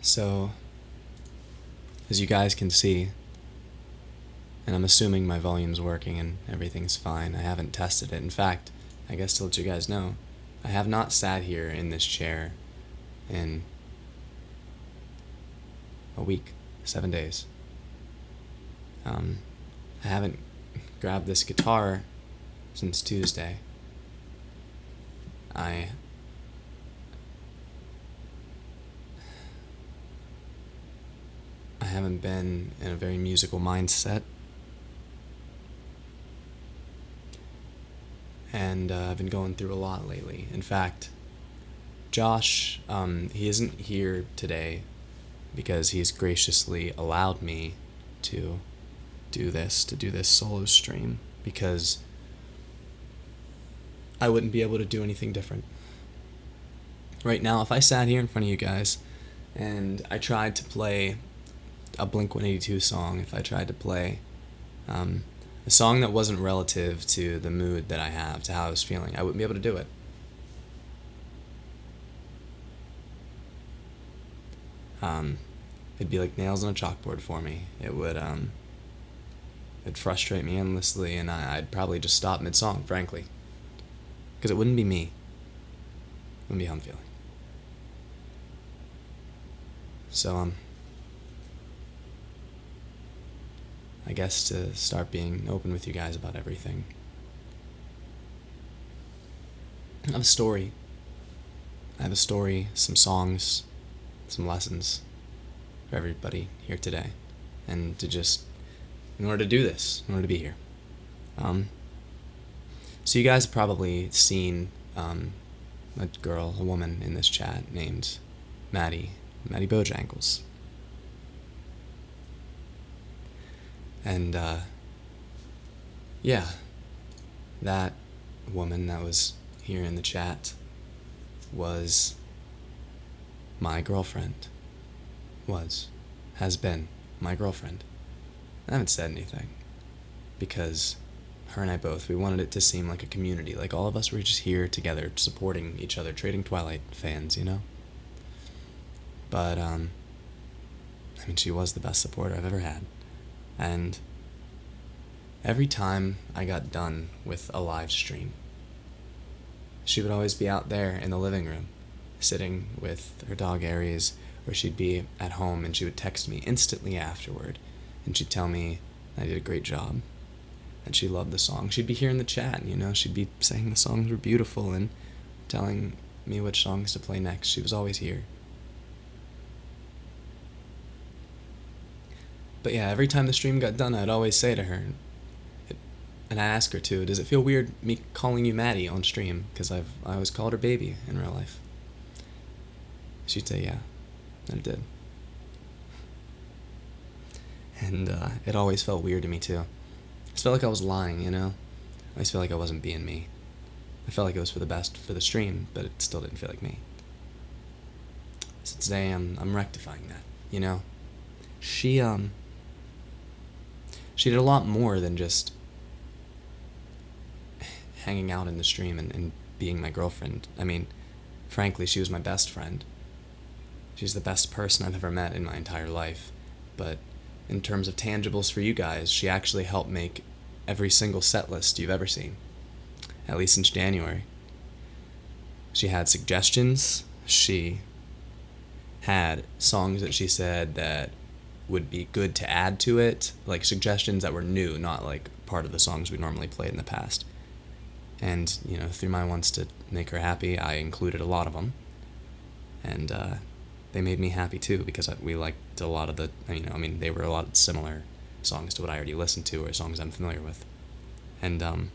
So, as you guys can see, and I'm assuming my volume's working and everything's fine. I haven't tested it. In fact, I guess to let you guys know, I have not sat here in this chair in a week, 7 days. I haven't grabbed this guitar since Tuesday. I haven't been in a very musical mindset. And I've been going through a lot lately. In fact, Josh, he isn't here today because he's graciously allowed me to do this solo stream, because I wouldn't be able to do anything different. Right now, if I sat here in front of you guys and I tried to play a Blink-182 song, if I tried to play a song that wasn't relative to the mood that I have, to how I was feeling, I wouldn't be able to do it. It'd be like nails on a chalkboard for me. It'd frustrate me endlessly, and I'd probably just stop mid-song, frankly. Because it wouldn't be me. It wouldn't be how I'm feeling. So, I guess to start being open with you guys about everything. I have a story. Some songs, some lessons for everybody here today. And in order to do this, in order to be here. So you guys have probably seen a woman in this chat named Madi Bojangles. And, yeah, that woman that was here in the chat was my girlfriend. Has been my girlfriend. I haven't said anything, because her and I both, we wanted it to seem like a community, like all of us were just here together, supporting each other, trading Twilight fans, you know? But, she was the best supporter I've ever had. And every time I got done with a live stream, she would always be out there in the living room, sitting with her dog Aries, or she'd be at home and she would text me instantly afterward, and she'd tell me I did a great job, and she loved the song. She'd be here in the chat, she'd be saying the songs were beautiful and telling me which songs to play next. She was always here. But yeah, every time the stream got done, I'd always say to her, and I ask her too, does it feel weird me calling you Madi on stream? Because I always called her baby in real life. She'd say yeah, and it did. And it always felt weird to me too. I just felt like I was lying, I always felt like I wasn't being me. I felt like it was for the best for the stream, but it still didn't feel like me. So today I'm rectifying that, She did a lot more than just hanging out in the stream and being my girlfriend. Frankly, she was my best friend. She's the best person I've ever met in my entire life. But in terms of tangibles for you guys, she actually helped make every single set list you've ever seen, at least since January. She had suggestions. She had songs that she said that would be good to add to it, like suggestions that were new, not like part of the songs we normally played in the past. And, through my wants to make her happy, I included a lot of them. And they made me happy too, because we liked a lot of the, they were a lot of similar songs to what I already listened to, or songs I'm familiar with. And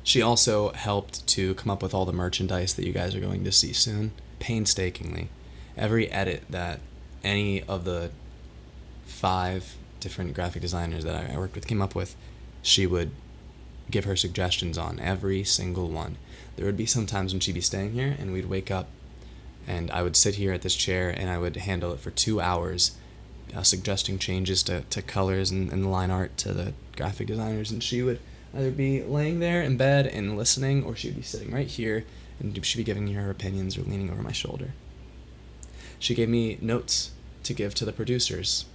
she also helped to come up with all the merchandise that you guys are going to see soon, painstakingly. Every edit that any of the 5 different graphic designers that I worked with came up with, she would give her suggestions on every single one. There would be some times when she'd be staying here and we'd wake up and I would sit here at this chair and I would handle it for 2 hours, suggesting changes to colors and the line art to the graphic designers, and she would either be laying there in bed and listening, or she'd be sitting right here and she'd be giving me her opinions or leaning over my shoulder. She gave me notes to give to the producers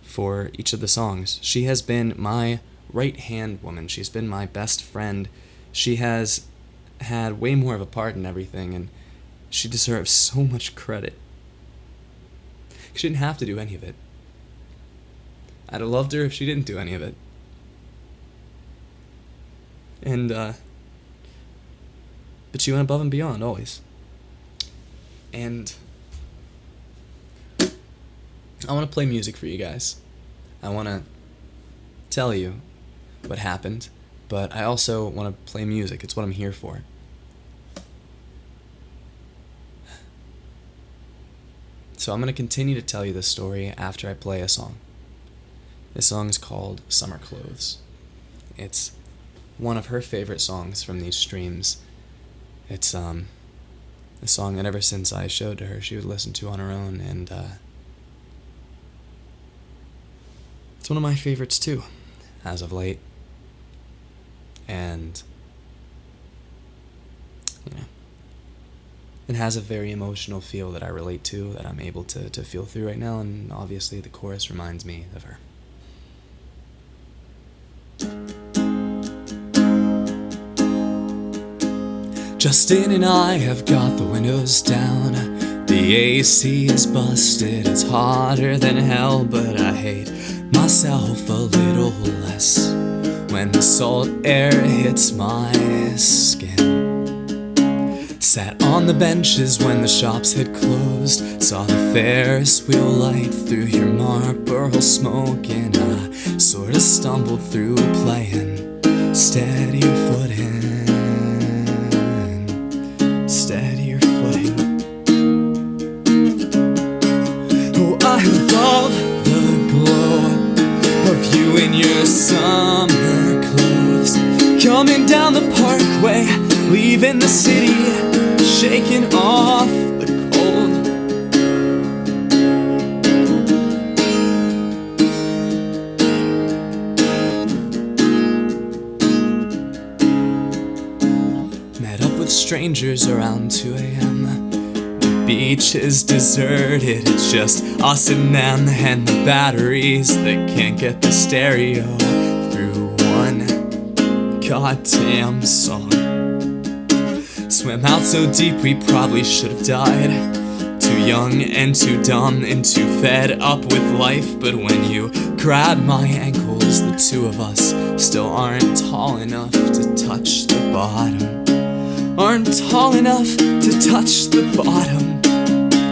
for each of the songs. She has been my right-hand woman. She's been my best friend. She has had way more of a part in everything, and she deserves so much credit. She didn't have to do any of it. I'd have loved her if she didn't do any of it. And, but she went above and beyond, always. And I want to play music for you guys. I want to tell you what happened, but I also want to play music. It's what I'm here for. So I'm going to continue to tell you this story after I play a song. This song is called Summer Clothes. It's one of her favorite songs from these streams. It's a song that ever since I showed to her, she would listen to on her own, and it's one of my favorites too, as of late. And, you know, it has a very emotional feel that I relate to, that I'm able to feel through right now, and obviously the chorus reminds me of her. Justin and I have got the windows down. The AC is busted, it's hotter than hell, but I hate myself a little less when the salt air hits my skin. Sat on the benches when the shops had closed, saw the Ferris wheel light through your Marlboro smoke, and I sorta stumbled through playing Steady Your Footing, Steady Your Footing. Oh, I love the glow of you in your summer clothes, coming down the parkway, leaving the city, shaking off the cold. Met up with strangers around 2 a.m. The beach is deserted, it's just us and them, and the batteries that can't get the stereo through one goddamn song. Swam out so deep we probably should have died. Too young and too dumb and too fed up with life. But when you grab my ankles, the two of us still aren't tall enough to touch the bottom. Aren't tall enough to touch the bottom.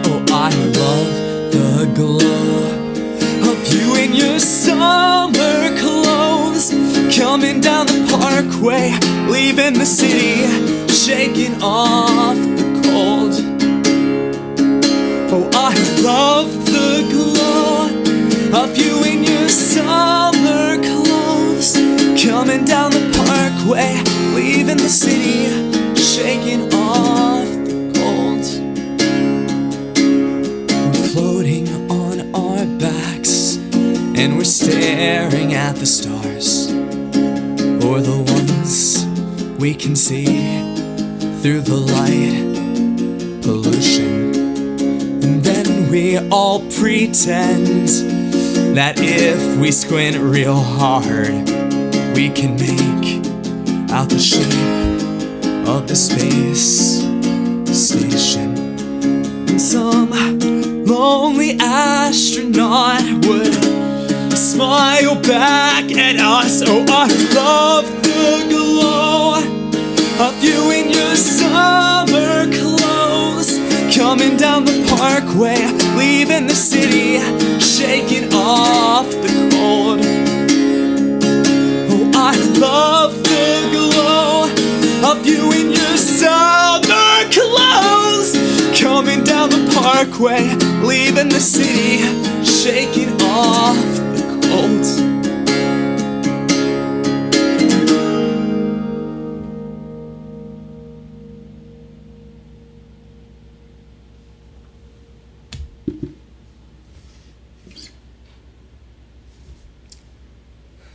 Oh, I love the glow of you in your summer clothes, coming down the parkway, leaving the city, shaking off the cold. Oh, I love the glow of you in your summer clothes, coming down the parkway, leaving the city, shaking off the cold. We're floating on our backs, and we're staring at the stars, or the ones we can see through the light pollution. And then we all pretend that if we squint real hard, we can make out the shape of the space station. And some lonely astronaut would smile back at us. Oh, I love the glow of you in your summer clothes, coming down the parkway, leaving the city, shaking off the cold. Oh, I love the glow of you in your summer clothes, coming down the parkway, leaving the city, shaking off the cold.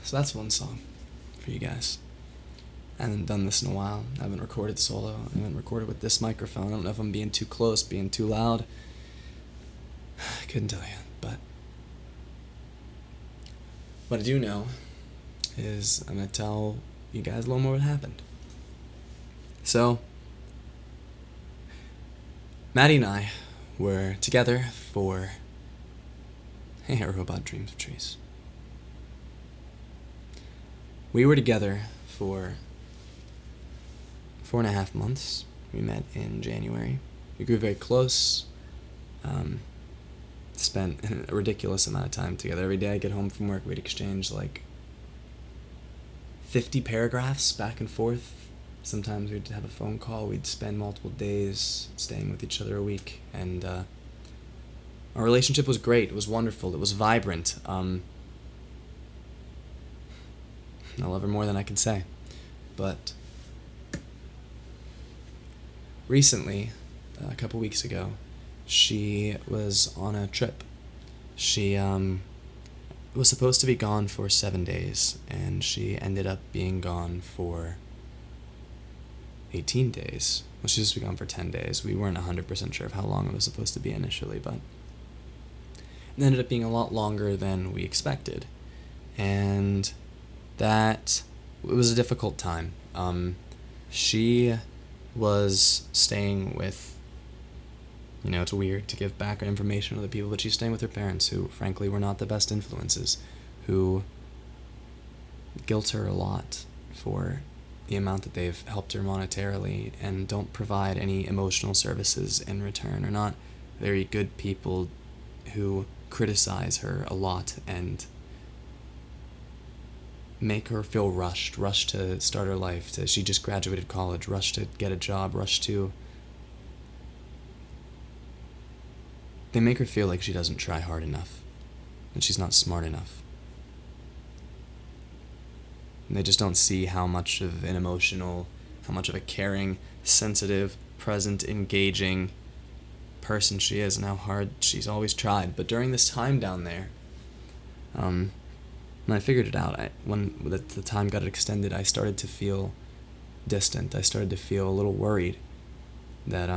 So that's one song for you guys. I haven't done this in a while. I haven't recorded solo. I haven't recorded with this microphone. I don't know if I'm being too close, being too loud. I couldn't tell you, but what I do know is I'm going to tell you guys a little more what happened. So, Maddie and I were together for Hey, Robot Dreams of Trees. We were together for 4.5 months. We met in January. We grew very close. Spent a ridiculous amount of time together. Every day I get home from work, we'd exchange like 50 paragraphs back and forth. Sometimes we'd have a phone call. We'd spend multiple days staying with each other a week. And our relationship was great. It was wonderful. It was vibrant. I love her more than I can say. But recently, a couple weeks ago, she was on a trip. She was supposed to be gone for 7 days, and she ended up being gone for 18 days. Well, she was supposed to be gone for 10 days. We weren't 100% sure of how long it was supposed to be initially, but it ended up being a lot longer than we expected. And it was a difficult time. She was staying with, it's weird to give back information to other people, but she's staying with her parents, who frankly were not the best influences, who guilt her a lot for the amount that they've helped her monetarily and don't provide any emotional services in return, are not very good people, who criticize her a lot and make her feel rushed to start her life, she just graduated college, rushed to get a job, they make her feel like she doesn't try hard enough, that she's not smart enough. And they just don't see how much of a caring, sensitive, present, engaging person she is, and how hard she's always tried. But during this time down there, when I figured it out, when the time got extended, I started to feel distant. I started to feel a little worried that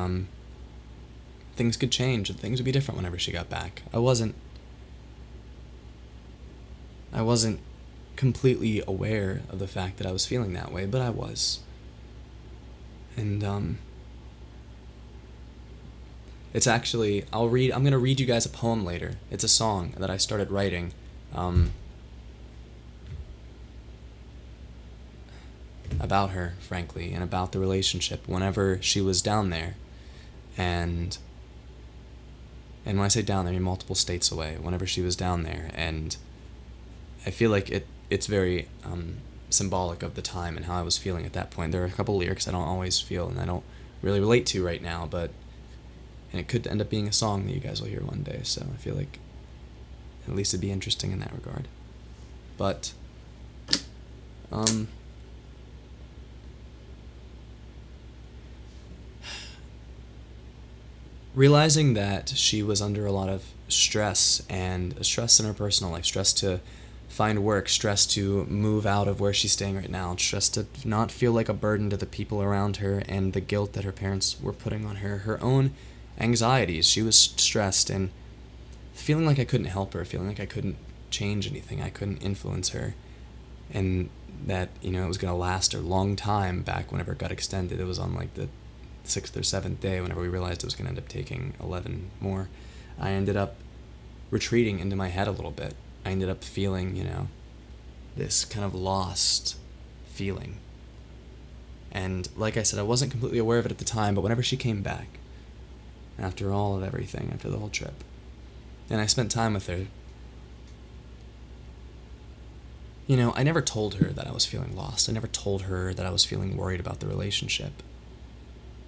things could change and things would be different whenever she got back. I wasn't completely aware of the fact that I was feeling that way, but I was. And it's actually, I'm going to read you guys a poem later. It's a song that I started writing about her, frankly, and about the relationship whenever she was down there. And when I say down there, I mean multiple states away, whenever she was down there. And I feel like it's very symbolic of the time and how I was feeling at that point. There are a couple lyrics I don't always feel and I don't really relate to right now, and it could end up being a song that you guys will hear one day, so I feel like at least it'd be interesting in that regard. But, realizing that she was under a lot of stress, and stress in her personal life, stress to find work, stress to move out of where she's staying right now, stress to not feel like a burden to the people around her, and the guilt that her parents were putting on her, her own anxieties. She was stressed and feeling like I couldn't help her, feeling like I couldn't change anything, I couldn't influence her, and that, it was going to last a long time. Back whenever it got extended, it was on like the 6th or 7th day, whenever we realized it was going to end up taking 11 more, I ended up retreating into my head a little bit. I ended up feeling, this kind of lost feeling. And like I said, I wasn't completely aware of it at the time, but whenever she came back, after all of everything, after the whole trip, and I spent time with her, I never told her that I was feeling lost. I never told her that I was feeling worried about the relationship,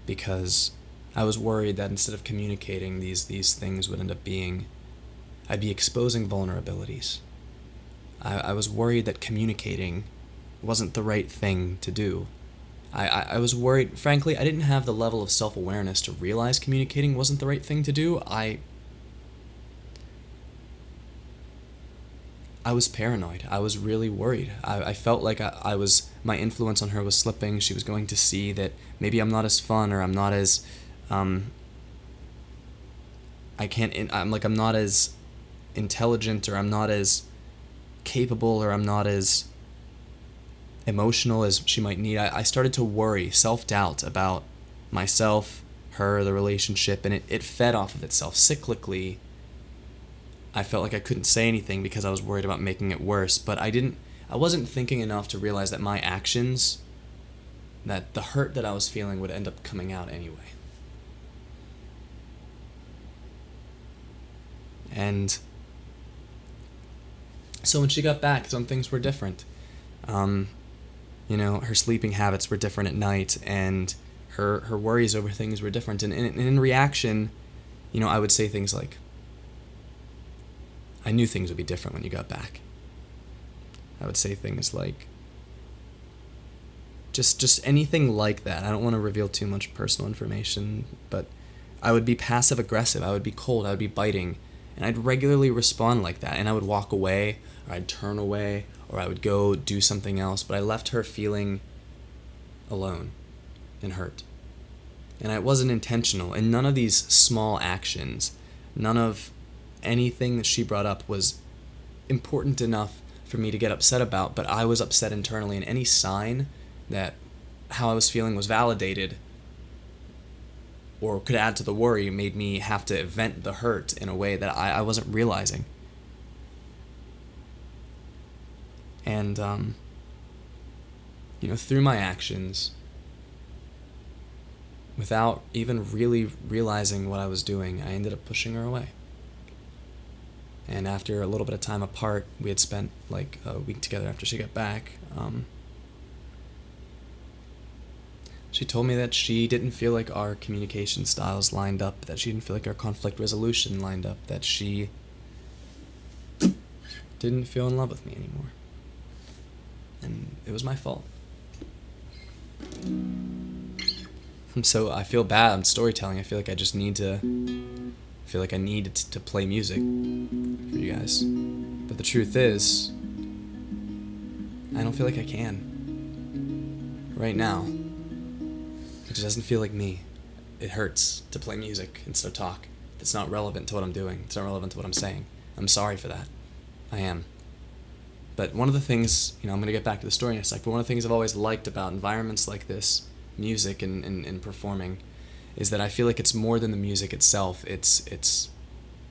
because I was worried that instead of communicating, these things would end up being, I'd be exposing vulnerabilities. I was worried that communicating wasn't the right thing to do. I was worried, frankly, I didn't have the level of self-awareness to realize communicating wasn't the right thing to do. I I was paranoid. I was really worried. I felt like my influence on her was slipping. She was going to see that maybe I'm not as fun, or I'm not as, I'm not as intelligent, or I'm not as capable, or I'm not as emotional as she might need. I started to worry, self-doubt about myself, her, the relationship, and it fed off of itself cyclically. I felt like I couldn't say anything because I was worried about making it worse, but I wasn't thinking enough to realize that my actions, that the hurt that I was feeling would end up coming out anyway. And so when she got back, some things were different. Her sleeping habits were different at night, and her worries over things were different. And in reaction, I would say things like, I knew things would be different when you got back. I would say things like, just anything like that. I don't want to reveal too much personal information, but I would be passive aggressive. I would be cold. I would be biting. And I'd regularly respond like that. And I would walk away, or I'd turn away, or I would go do something else. But I left her feeling alone and hurt. And it wasn't intentional. And none of these small actions, none of anything that she brought up was important enough for me to get upset about, but I was upset internally, and any sign that how I was feeling was validated or could add to the worry made me have to vent the hurt in a way that I wasn't realizing. And, through my actions, without even really realizing what I was doing, I ended up pushing her away. And after a little bit of time apart, we had spent like a week together after she got back, she told me that she didn't feel like our communication styles lined up, that she didn't feel like our conflict resolution lined up, that she didn't feel in love with me anymore. And it was my fault. So I feel bad. I'm storytelling. I feel like I just need to I needed to play music for you guys. But the truth is, I don't feel like I can. Right now, it just doesn't feel like me. It hurts to play music instead of talk. It's not relevant to what I'm doing. It's not relevant to what I'm saying. I'm sorry for that. I am. But one of the things, I'm going to get back to the story in a sec, but one of the things I've always liked about environments like this, music and performing, is that I feel like it's more than the music itself. It's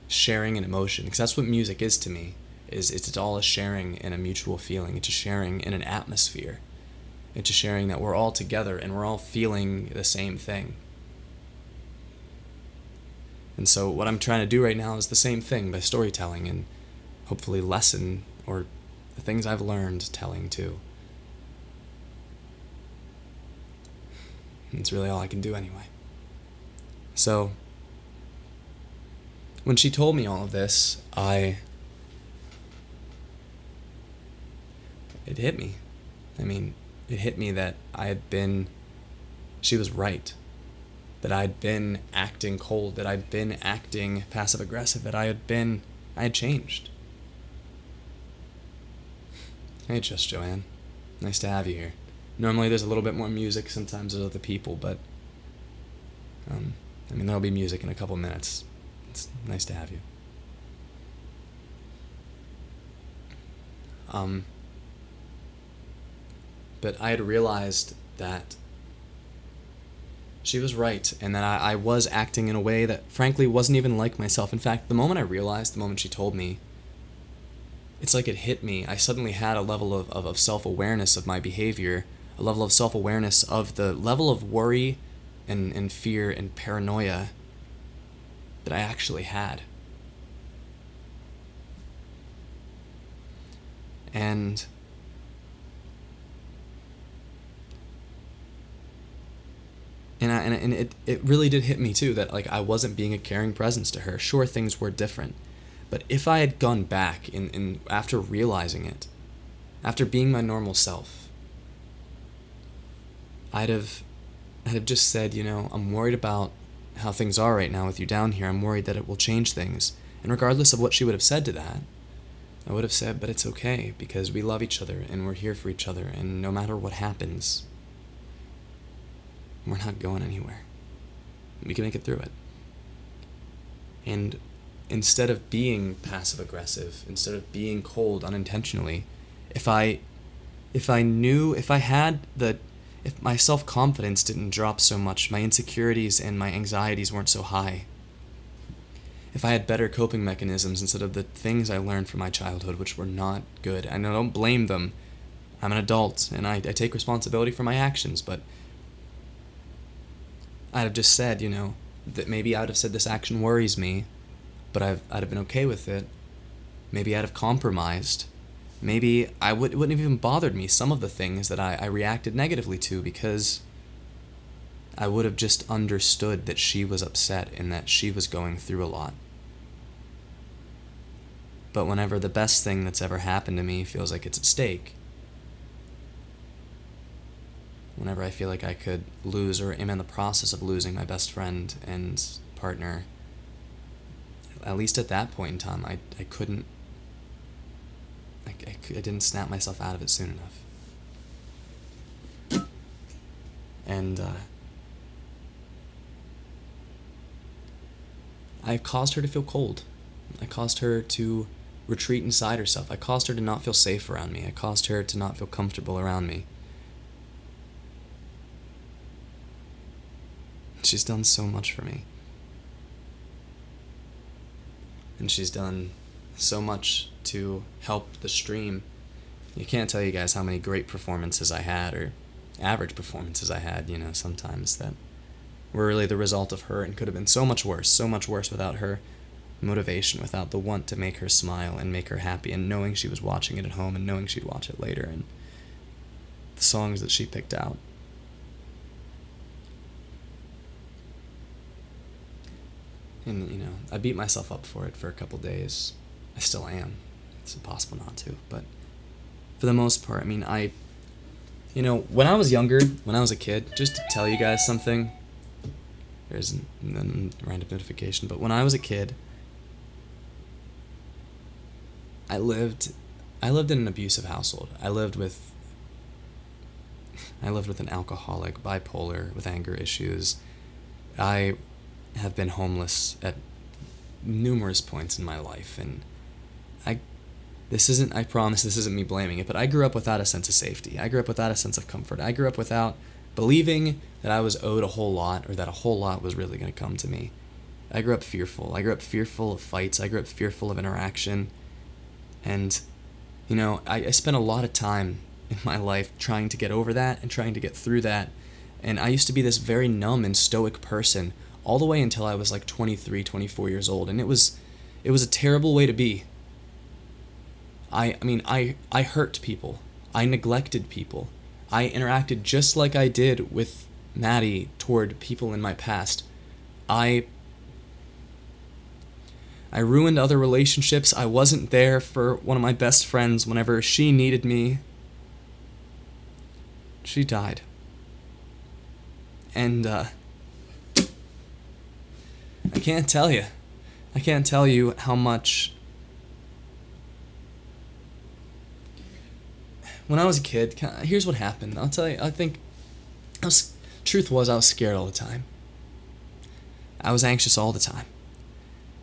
sharing an emotion, because that's what music is to me. It's all a sharing in a mutual feeling. It's a sharing in an atmosphere. It's a sharing that we're all together and we're all feeling the same thing. And so what I'm trying to do right now is the same thing by storytelling, and hopefully lesson or the things I've learned telling too. And it's really all I can do anyway. So, when she told me all of this, it hit me. It hit me that she was right. That I'd been acting cold, that I'd been acting passive-aggressive, that I had changed. Hey, Just Joanne. Nice to have you here. Normally there's a little bit more music, sometimes there's other people, but there'll be music in a couple minutes. It's nice to have you. But I had realized that she was right, and that I was acting in a way that frankly wasn't even like myself. In fact, the moment she told me, it's like it hit me. I suddenly had a level of self-awareness of my behavior, a level of self-awareness of the level of worry and fear and paranoia that I actually had. And it really did hit me too, that like I wasn't being a caring presence to her. Sure, things were different, but if I had gone back in after realizing it, after being my normal self, I'd have just said, I'm worried about how things are right now with you down here. I'm worried that it will change things. And regardless of what she would have said to that, I would have said, but it's okay, because we love each other, and we're here for each other, and no matter what happens, we're not going anywhere. We can make it through it. And instead of being passive-aggressive, instead of being cold unintentionally, if my self-confidence didn't drop so much, my insecurities and my anxieties weren't so high, if I had better coping mechanisms instead of the things I learned from my childhood, which were not good, and I don't blame them. I'm an adult, and I take responsibility for my actions, but I'd have just said, that maybe I would have said this action worries me, but I'd have been okay with it. Maybe I'd have compromised. Maybe it wouldn't have even bothered me, some of the things that I reacted negatively to, because I would have just understood that she was upset and that she was going through a lot. But whenever the best thing that's ever happened to me feels like it's at stake, whenever I feel like I could lose or am in the process of losing my best friend and partner, at least at that point in time, I didn't snap myself out of it soon enough. And I caused her to feel cold. I caused her to retreat inside herself. I caused her to not feel safe around me. I caused her to not feel comfortable around me. She's done so much for me. And she's done so much to help the stream. You can't tell you guys how many great performances I had, or average performances I had, sometimes that were really the result of her and could have been so much worse without her motivation, without the want to make her smile and make her happy, and knowing she was watching it at home and knowing she'd watch it later, and the songs that she picked out. And, I beat myself up for it for a couple days. I still am. It's impossible not to. But for the most part, when I was younger, when I was a kid, just to tell you guys something, there's a random notification, but when I was a kid, I lived in an abusive household. I lived with an alcoholic, bipolar, with anger issues. I have been homeless at numerous points in my life, and I promise this isn't me blaming it, but I grew up without a sense of safety. I grew up without a sense of comfort. I grew up without believing that I was owed a whole lot, or that a whole lot was really going to come to me. I grew up fearful. I grew up fearful of fights. I grew up fearful of interaction. And, I spent a lot of time in my life trying to get over that and trying to get through that. And I used to be this very numb and stoic person all the way until I was like 23, 24 years old. And it was a terrible way to be. I hurt people. I neglected people. I interacted just like I did with Madi toward people in my past. I ruined other relationships. I wasn't there for one of my best friends whenever she needed me. She died. And, I can't tell you how much. When I was a kid, here's what happened. I'll tell you, truth was I was scared all the time. I was anxious all the time.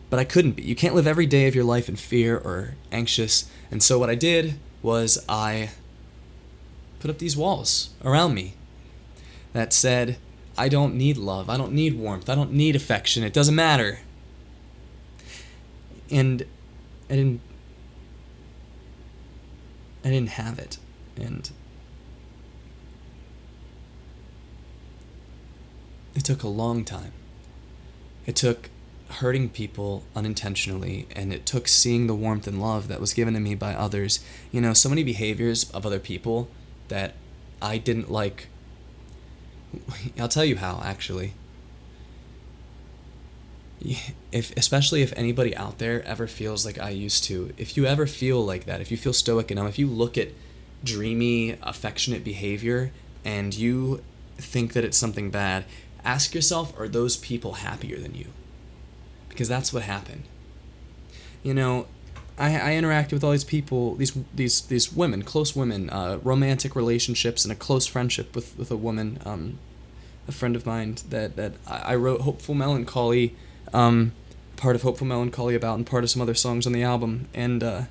But I couldn't be. You can't live every day of your life in fear or anxious. And so what I did was I put up these walls around me that said, I don't need love. I don't need warmth. I don't need affection. It doesn't matter. And I didn't have it. And it took a long time. It took hurting people unintentionally, and it took seeing the warmth and love that was given to me by others. So many behaviors of other people that I didn't like. I'll tell you how, actually. Especially if anybody out there ever feels like I used to, if you ever feel like that, if you feel stoic enough, if you look at dreamy, affectionate behavior and you think that it's something bad, ask yourself, are those people happier than you? Because that's what happened. I interacted with all these people, these women, close women, romantic relationships, and a close friendship with a woman, a friend of mine that I wrote Hopeful Melancholy, part of Hopeful Melancholy about, and part of some other songs on the album. And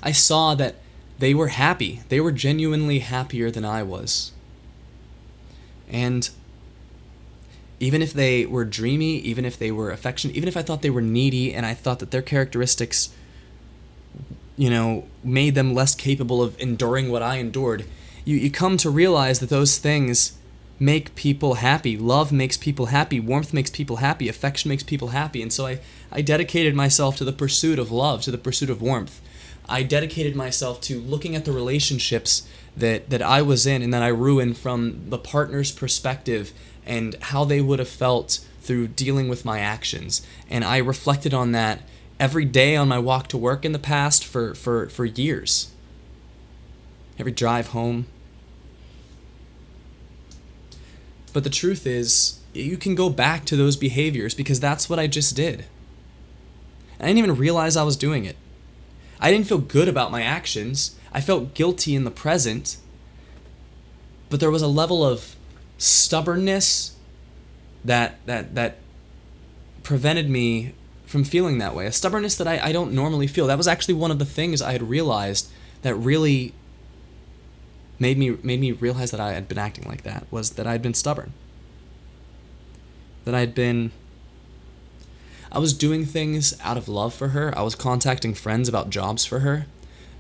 I saw that they were happy. They were genuinely happier than I was. And even if they were dreamy, even if they were affectionate, even if I thought they were needy and I thought that their characteristics, made them less capable of enduring what I endured, you come to realize that those things make people happy. Love makes people happy. Warmth makes people happy. Affection makes people happy. And so I dedicated myself to the pursuit of love, to the pursuit of warmth. I dedicated myself to looking at the relationships that I was in and that I ruined from the partner's perspective and how they would have felt through dealing with my actions. And I reflected on that every day on my walk to work in the past for years. Every drive home. But the truth is, you can go back to those behaviors because that's what I just did. I didn't even realize I was doing it. I didn't feel good about my actions. I felt guilty in the present. But there was a level of stubbornness that prevented me from feeling that way. A stubbornness that I don't normally feel. That was actually one of the things I had realized that really made me realize that I had been acting like that, was that I had been stubborn. That I was doing things out of love for her. I was contacting friends about jobs for her.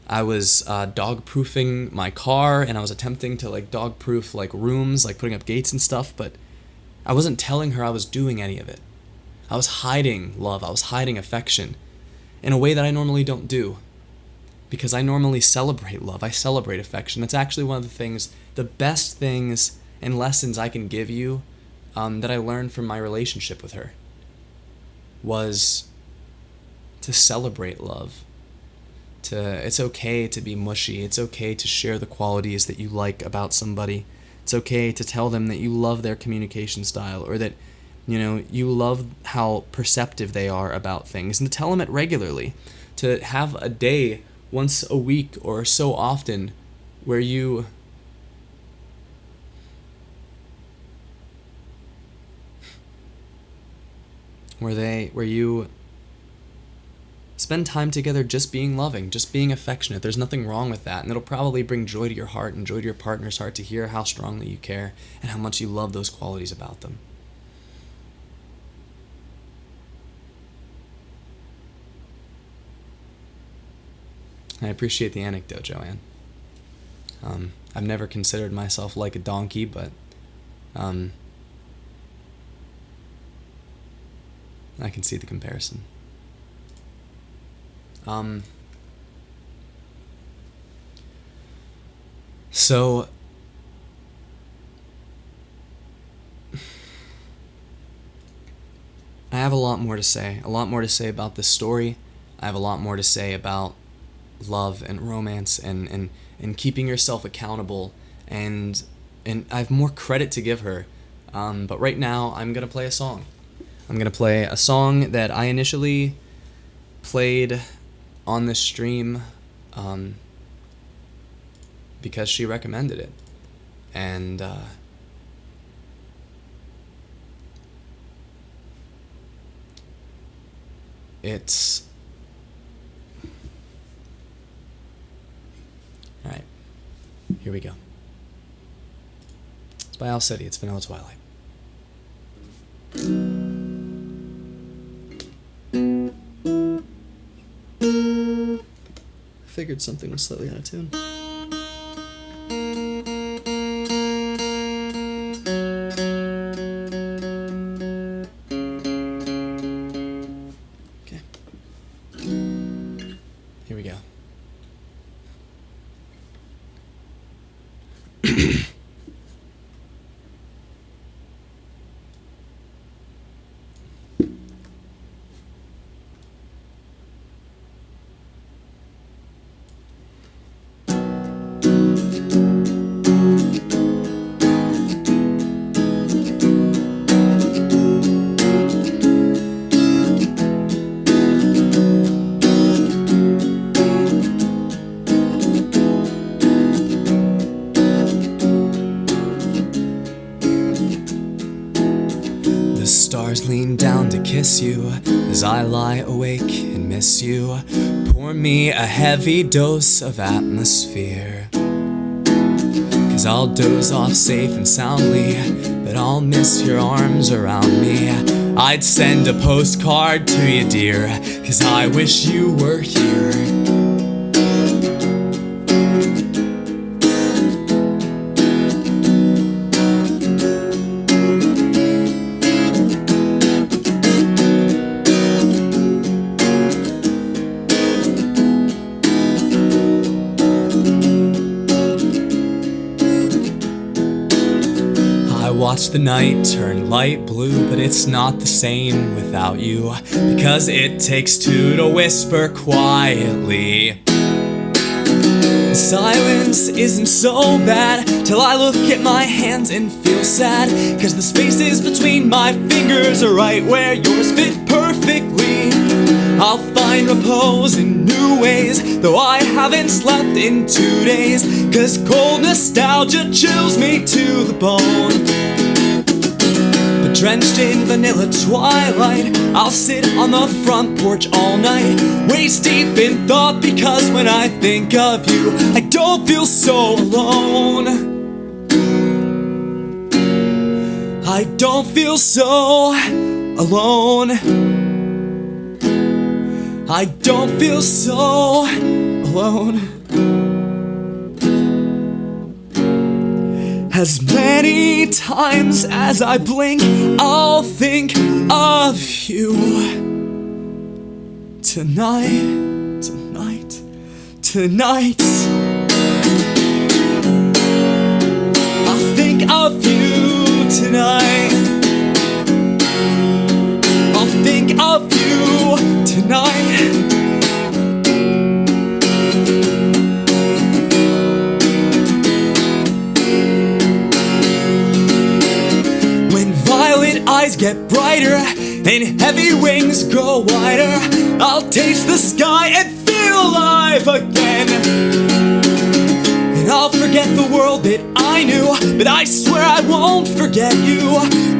I was dog-proofing my car, and I was attempting to dog-proof rooms, putting up gates and stuff, but I wasn't telling her I was doing any of it. I was hiding love. I was hiding affection in a way that I normally don't do, because I normally celebrate love. I celebrate affection. It's actually one of the best things and lessons I can give you that I learned from my relationship with her, was to celebrate love. It's okay to be mushy. It's okay to share the qualities that you like about somebody. It's okay to tell them that you love their communication style, or that you love how perceptive they are about things, and to tell them it regularly. To have a day once a week or so often where you spend time together just being loving, just being affectionate. There's nothing wrong with that, and it'll probably bring joy to your heart and joy to your partner's heart to hear how strongly you care and how much you love those qualities about them. I appreciate the anecdote, Joanne. I've never considered myself like a donkey, but I can see the comparison. So I have a lot more to say about this story. I have a lot more to say about love and romance and keeping yourself accountable, and I have more credit to give her. But right now I'm going to play a song. I'm going to play a song that I initially played on this stream because she recommended it. And it's... Alright, here we go. It's by Owl City. It's Vanilla Twilight. I figured something was slightly out of tune. Okay. Here we go. stars lean down to kiss you as I lie awake and miss you. Pour me a heavy dose of atmosphere, 'cause I'll doze off safe and soundly, but I'll miss your arms around me. I'd send a postcard to you, dear, 'cause I wish you were here. Watch the night turn light blue, but it's not the same without you, because it takes two to whisper quietly. Silence isn't so bad till I look at my hands and feel sad, 'cause the spaces between my fingers are right where yours fit perfectly. I'll find repose in new ways, though I haven't slept in 2 days, 'cause cold nostalgia chills me to the bone. But drenched in vanilla twilight, I'll sit on the front porch all night, waist deep in thought, because when I think of you, I don't feel so alone. I don't feel so alone. I don't feel so alone. As many times as I blink, I'll think of you. Tonight, tonight, tonight. I'll think of you tonight. I'll think of you tonight. Eyes get brighter and heavy wings grow wider, I'll taste the sky and feel alive again. And I'll forget the world that I knew, but I swear I won't forget you.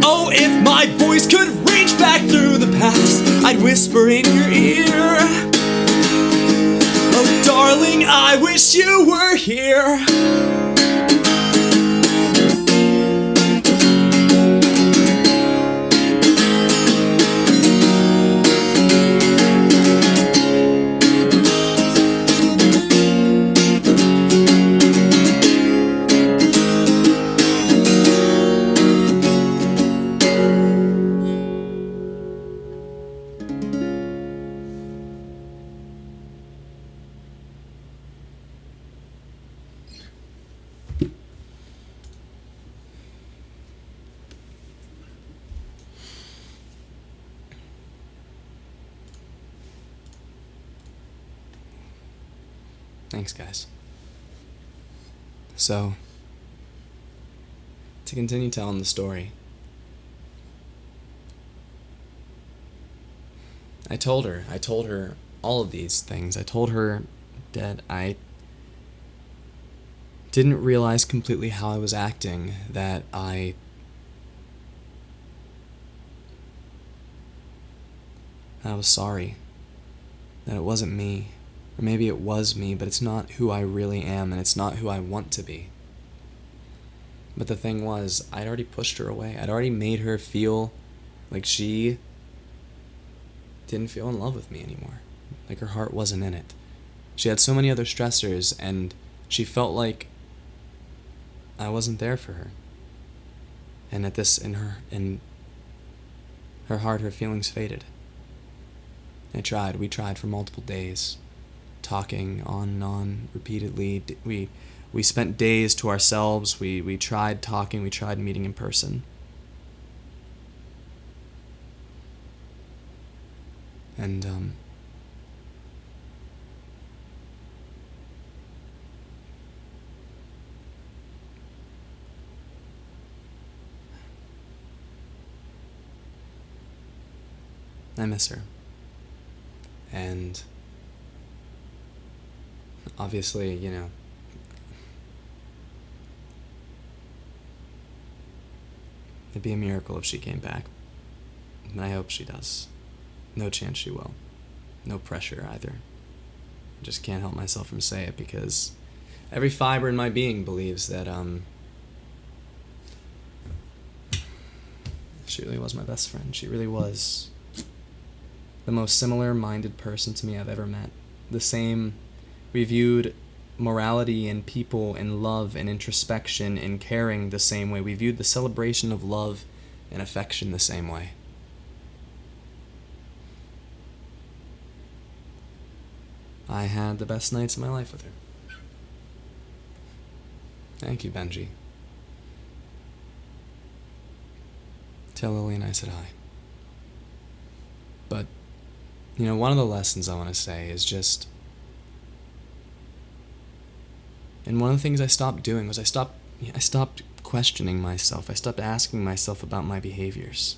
Oh, if my voice could reach back through the past, I'd whisper in your ear. Oh, darling, I wish you were here. Thanks, guys. So, to continue telling the story, I told her all of these things. I told her that I didn't realize completely how I was acting, that I was sorry, that it wasn't me. Or maybe it was me, but it's not who I really am, and it's not who I want to be. But the thing was, I'd already pushed her away. I'd already made her feel like she didn't feel in love with me anymore. Like her heart wasn't in it. She had so many other stressors, and she felt like I wasn't there for her. And in her heart, her feelings faded. We tried for multiple days, talking on and on repeatedly. We spent days to ourselves. We tried talking. We tried meeting in person. And I miss her. And obviously, it'd be a miracle if she came back. and I hope she does. No chance she will. No pressure either. I just can't help myself from saying it because every fiber in my being believes that she really was my best friend. She really was the most similar-minded person to me I've ever met. The same, we viewed morality and people and love and introspection and caring the same way. We viewed the celebration of love and affection the same way. I had the best nights of my life with her. Thank you, Benji. Tell Lillian I said hi. But, one of the lessons I want to say is just, and one of the things I stopped doing was I stopped questioning myself. I stopped asking myself about my behaviors.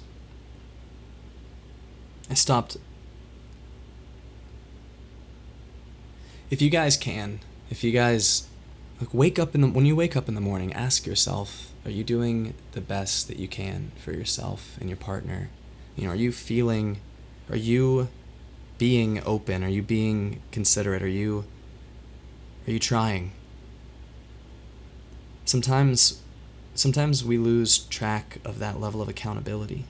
I stopped. If you guys wake up when you wake up in the morning, ask yourself, are you doing the best that you can for yourself and your partner? Are you being open? Are you being considerate? Are you trying? Sometimes we lose track of that level of accountability.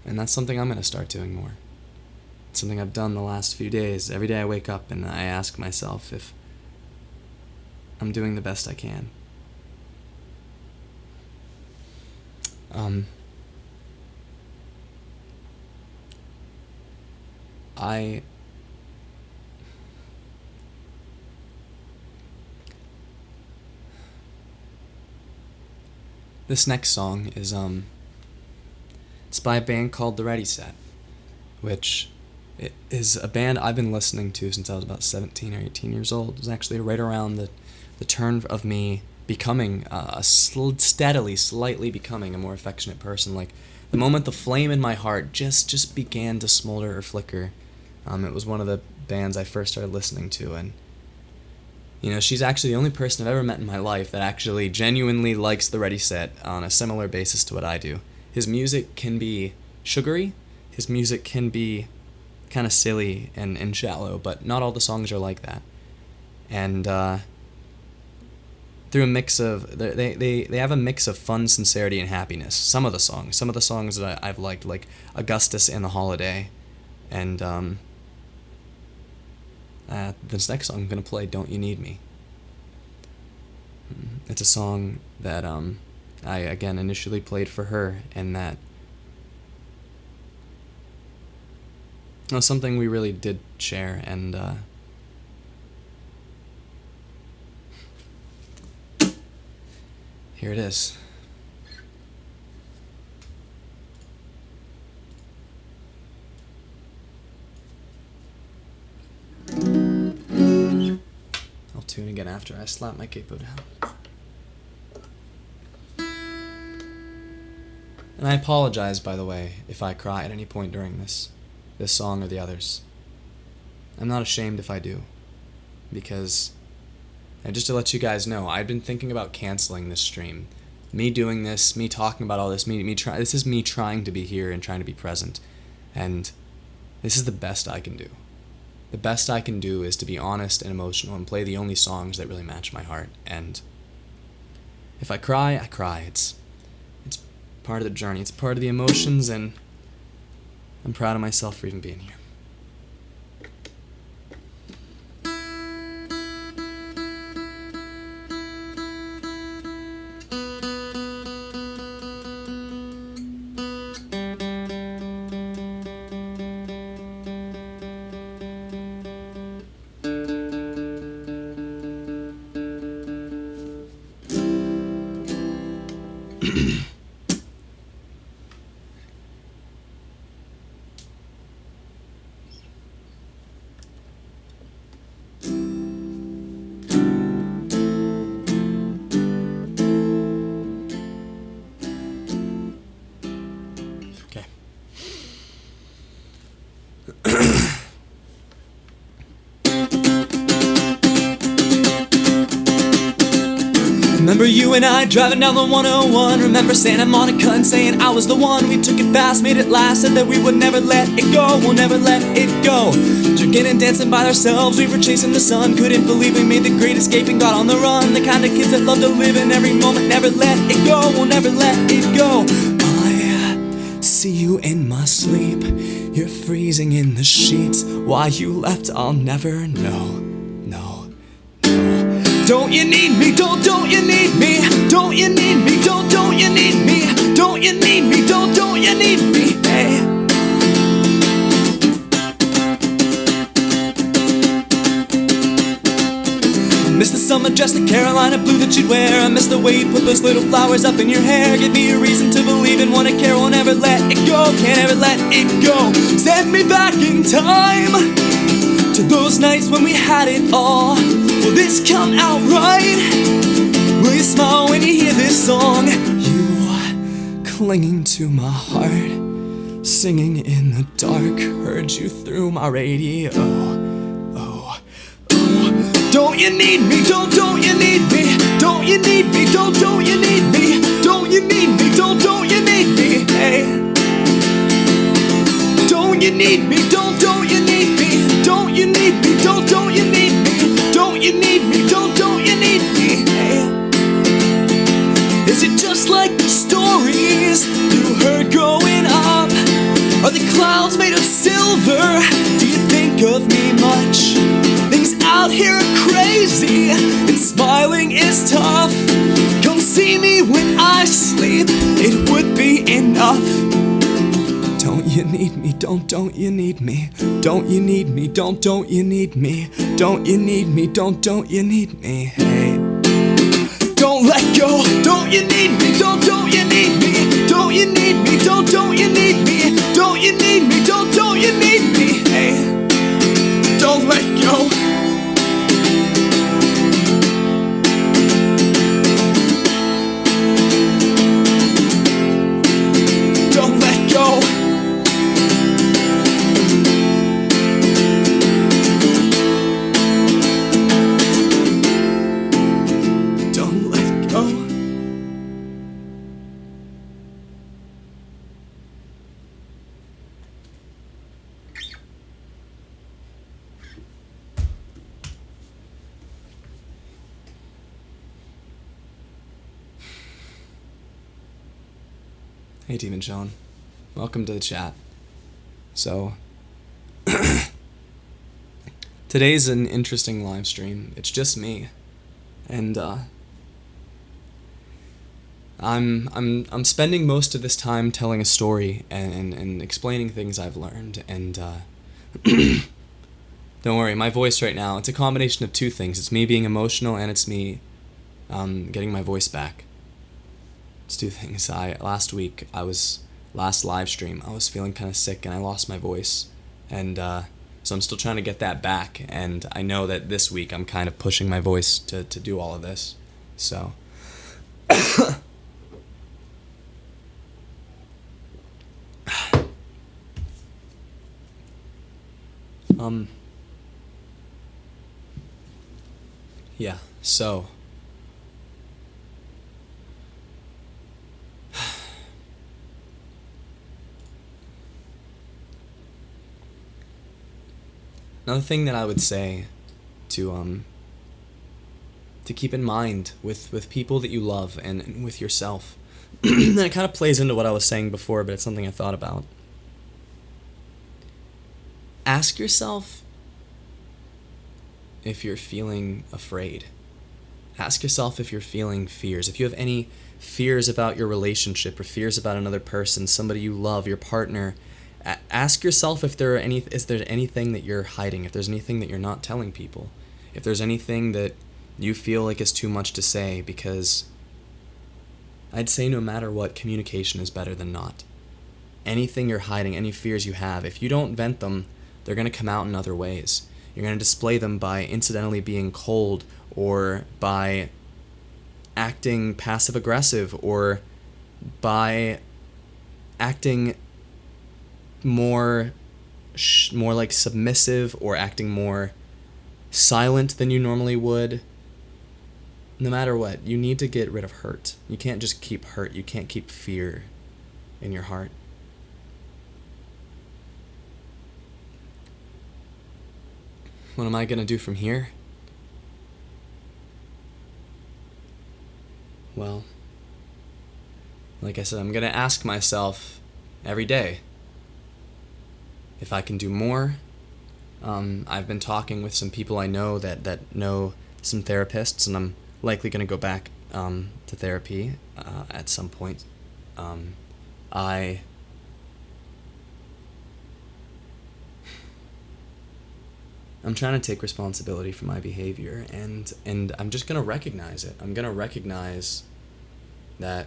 And that's something I'm going to start doing more. It's something I've done the last few days. Every day I wake up and I ask myself if I'm doing the best I can. This next song is it's by a band called The Ready Set, which is a band I've been listening to since I was about 17 or 18 years old. It was actually right around the turn of me becoming slightly becoming a more affectionate person. Like the moment the flame in my heart just began to smolder or flicker. It was one of the bands I first started listening to, and she's actually the only person I've ever met in my life that actually genuinely likes The Ready Set on a similar basis to what I do. His music can be sugary, his music can be kind of silly and shallow, but not all the songs are like that. And through a mix of, they have a mix of fun, sincerity, and happiness. Some of the songs that I've liked, like Augustus and The Holiday, and this next song I'm going to play, Don't You Need Me. It's a song that I, again, initially played for her, and that was something we really did share, and here it is. I'll tune again after I slap my capo down. And I apologize, by the way, if I cry at any point during this song or the others. I'm not ashamed if I do, because, and just to let you guys know, I've been thinking about canceling this stream. Me doing this, me talking about all this, this is me trying to be here and trying to be present, and this is the best I can do. The best I can do is to be honest and emotional and play the only songs that really match my heart. And if I cry, I cry. It's part of the journey. It's part of the emotions, and I'm proud of myself for even being here. Remember you and I driving down the 101. Remember Santa Monica and saying I was the one. We took it fast, made it last, said that we would never let it go. We'll never let it go. Drinking and dancing by ourselves, we were chasing the sun. Couldn't believe we made the great escape and got on the run. The kind of kids that love to live in every moment. Never let it go, we'll never let it go. I see you in my sleep. You're freezing in the sheets. Why you left, I'll never know. No, no. Don't you need me? Don't you need me? Don't you need me? Don't you need me? Don't you need me? Don't you need me? Hey. I miss the summer dress, the Carolina blue that you'd wear. I miss the way you put those little flowers up in your hair. Give me a reason to believe and wanna care. Won't ever let it go, can't ever let it go. Send me back in time to those nights when we had it all. Will this come out right? Will you smile when you hear this song? You clinging to my heart, singing in the dark. Heard you through my radio. Oh, oh. Don't you need me? Don't you need me? Don't you need me? Don't you need me? Don't you need me? Don't you need me? Hey. Don't you need me? Don't you need me? Don't you need me? Don't you need me? Don't you need me? Don't you need me? Hey. Is it just like the stories you heard growing up? Are the clouds made of silver? Do you think of me much? Things out here are crazy, and smiling is tough. Come see me when I sleep, it would be enough. Don't you need me? Don't you need me? Don't you need me? Don't you need me? Don't you need me? Don't you need me? Hey. Don't let go. Don't you need me? Don't you need me? Don't you need me? Don't you need me? Don't you need me? Don't you need me? Hey. Don't let go. Don't let go. Hey Demon Sean, welcome to the chat. So, today's an interesting live stream. It's just me, and I'm spending most of this time telling a story and explaining things I've learned. And don't worry, my voice right now, it's a combination of two things. It's me being emotional, and it's me getting my voice back. It's two things. Last live stream, I was feeling kind of sick and I lost my voice, and so I'm still trying to get that back, and I know that this week I'm kind of pushing my voice to do all of this, so yeah, so another thing that I would say to keep in mind with people that you love and with yourself, and it kind of plays into what I was saying before, but it's something I thought about. Ask yourself if you're feeling afraid. Ask yourself if you're feeling fears. If you have any fears about your relationship or fears about another person, somebody you love, your partner, ask yourself if is there anything that you're hiding, if there's anything that you're not telling people, if there's anything that you feel like is too much to say, because I'd say no matter what, communication is better than not. Anything you're hiding, any fears you have, if you don't vent them, they're going to come out in other ways. You're going to display them by incidentally being cold, or by acting passive-aggressive, or by acting more like submissive, or acting more silent than you normally would. no matter what, you need to get rid of hurt. You can't just keep hurt. You can't keep fear in your heart. What am I going to do from here? Well, like I said, I'm going to ask myself every day if I can do more. I've been talking with some people I know that know some therapists, and I'm likely going to go back to therapy at some point. I'm trying to take responsibility for my behavior, and I'm just going to recognize it. I'm going to recognize that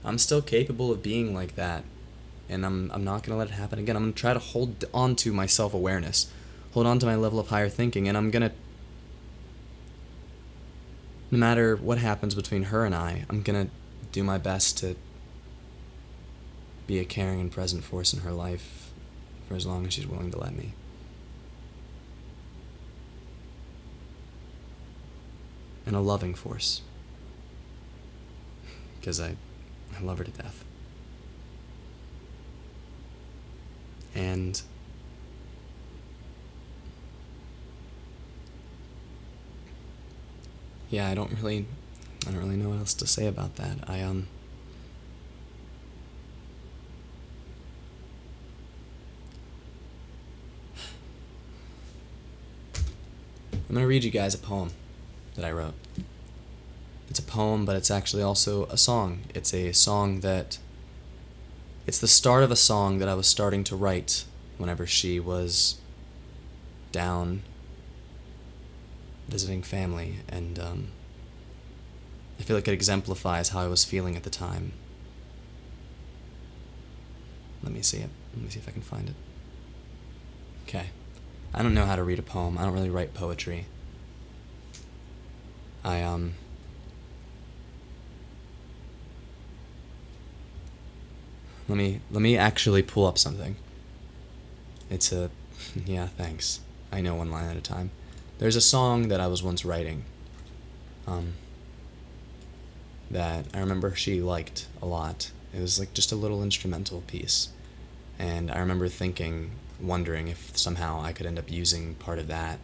I'm still capable of being like that, and I'm not going to let it happen again. I'm going to try to hold on to my self-awareness, hold on to my level of higher thinking, and I'm going to, no matter what happens between her and I'm going to do my best to be a caring and present force in her life for as long as she's willing to let me. And a loving force. Because I love her to death. And yeah, I don't really know what else to say about that. I'm going to read you guys a poem that I wrote. It's a poem, but it's actually also a song. It's a song that... It's the start of a song that I was starting to write whenever she was down visiting family, and I feel like it exemplifies how I was feeling at the time. Let me see it. Let me see if I can find it. Okay. I don't know how to read a poem. I don't really write poetry. Let me actually pull up something. It's a... Yeah, thanks. I know one line at a time. There's a song that I was once writing, that I remember she liked a lot. It was like just a little instrumental piece. And I remember wondering if somehow I could end up using part of that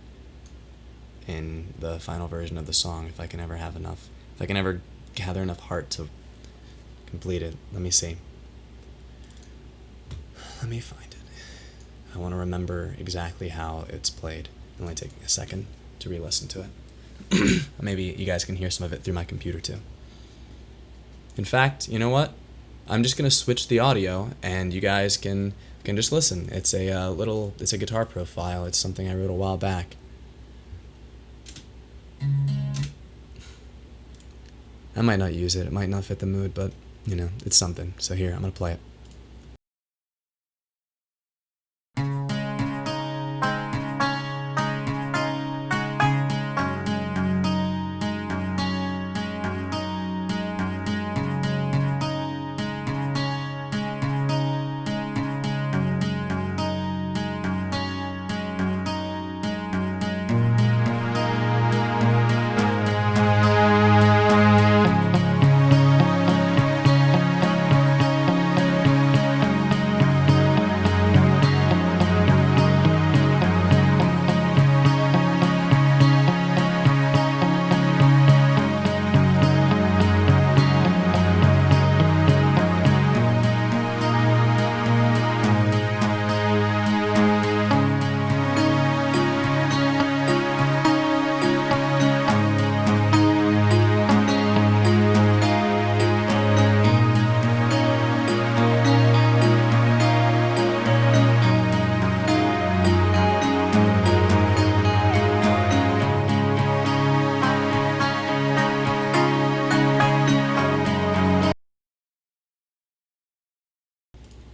in the final version of the song, if I can ever gather enough heart to complete it. Let me see. Let me find it. I want to remember exactly how it's played. It'll only take me a second to re-listen to it. Maybe you guys can hear some of it through my computer too. In fact, you know what? I'm just gonna switch the audio, and you guys can just listen. It's it's a guitar profile. It's something I wrote a while back. I might not use it. It might not fit the mood, but you know, it's something. So here, I'm gonna play it.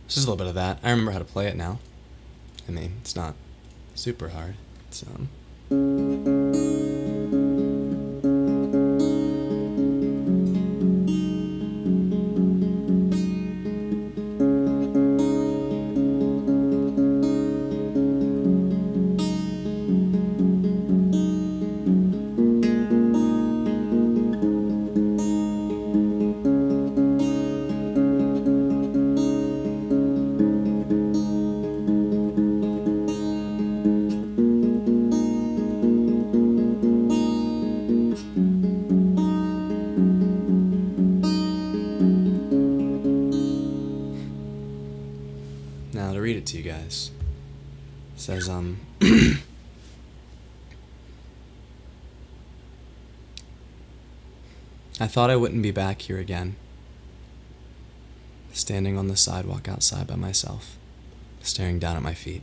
Just a little bit of that. I remember how to play it now. I mean, it's not super hard. It's eyes. It says, I thought I wouldn't be back here again. Standing on the sidewalk outside by myself, staring down at my feet.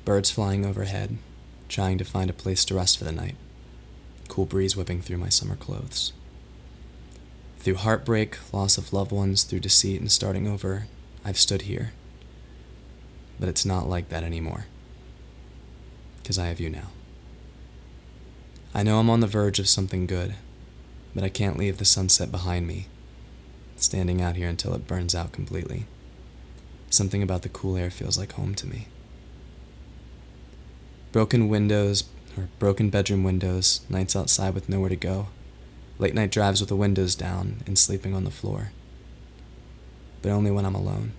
Birds flying overhead, trying to find a place to rest for the night. Cool breeze whipping through my summer clothes. Through heartbreak, loss of loved ones, through deceit and starting over, I've stood here. But it's not like that anymore. 'Cause I have you now. I know I'm on the verge of something good, but I can't leave the sunset behind me, standing out here until it burns out completely. Something about the cool air feels like home to me. Broken bedroom windows, nights outside with nowhere to go, late night drives with the windows down and sleeping on the floor. But only when I'm alone,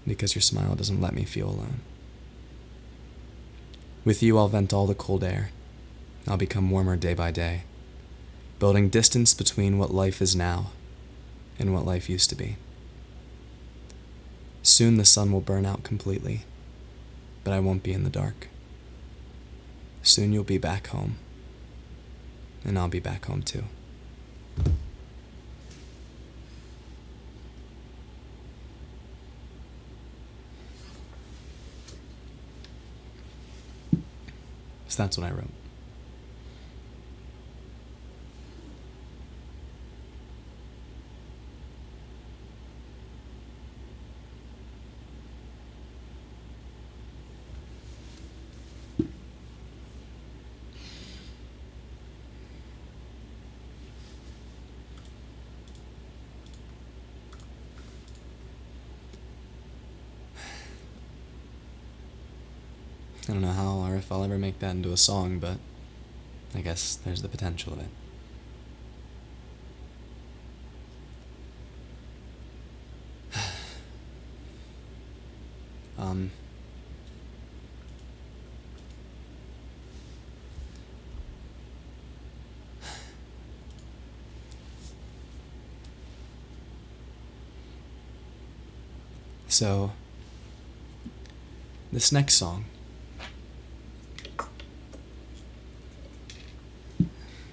because your smile doesn't let me feel alone. With you, I'll vent all the cold air. I'll become warmer day by day, building distance between what life is now and what life used to be. Soon the sun will burn out completely, but I won't be in the dark. Soon you'll be back home, and I'll be back home too. So that's what I wrote. I don't know how or if I'll ever make that into a song, but I guess there's the potential of it. So, this next song,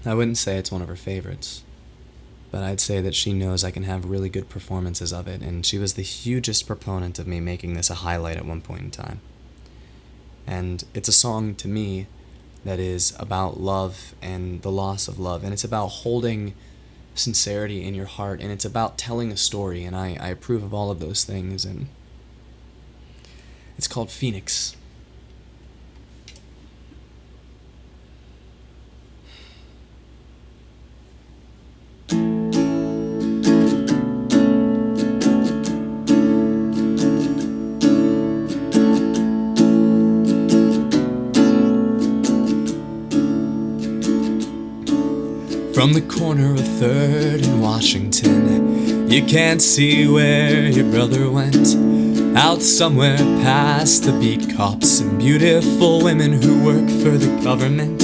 I wouldn't say it's one of her favorites, but I'd say that she knows I can have really good performances of it, and she was the hugest proponent of me making this a highlight at one point in time. And it's a song, to me, that is about love and the loss of love, and it's about holding sincerity in your heart, and it's about telling a story, and I approve of all of those things, and it's called Phoenix. From the corner of 3rd and Washington, you can't see where your brother went. Out somewhere past the beat cops and beautiful women who work for the government.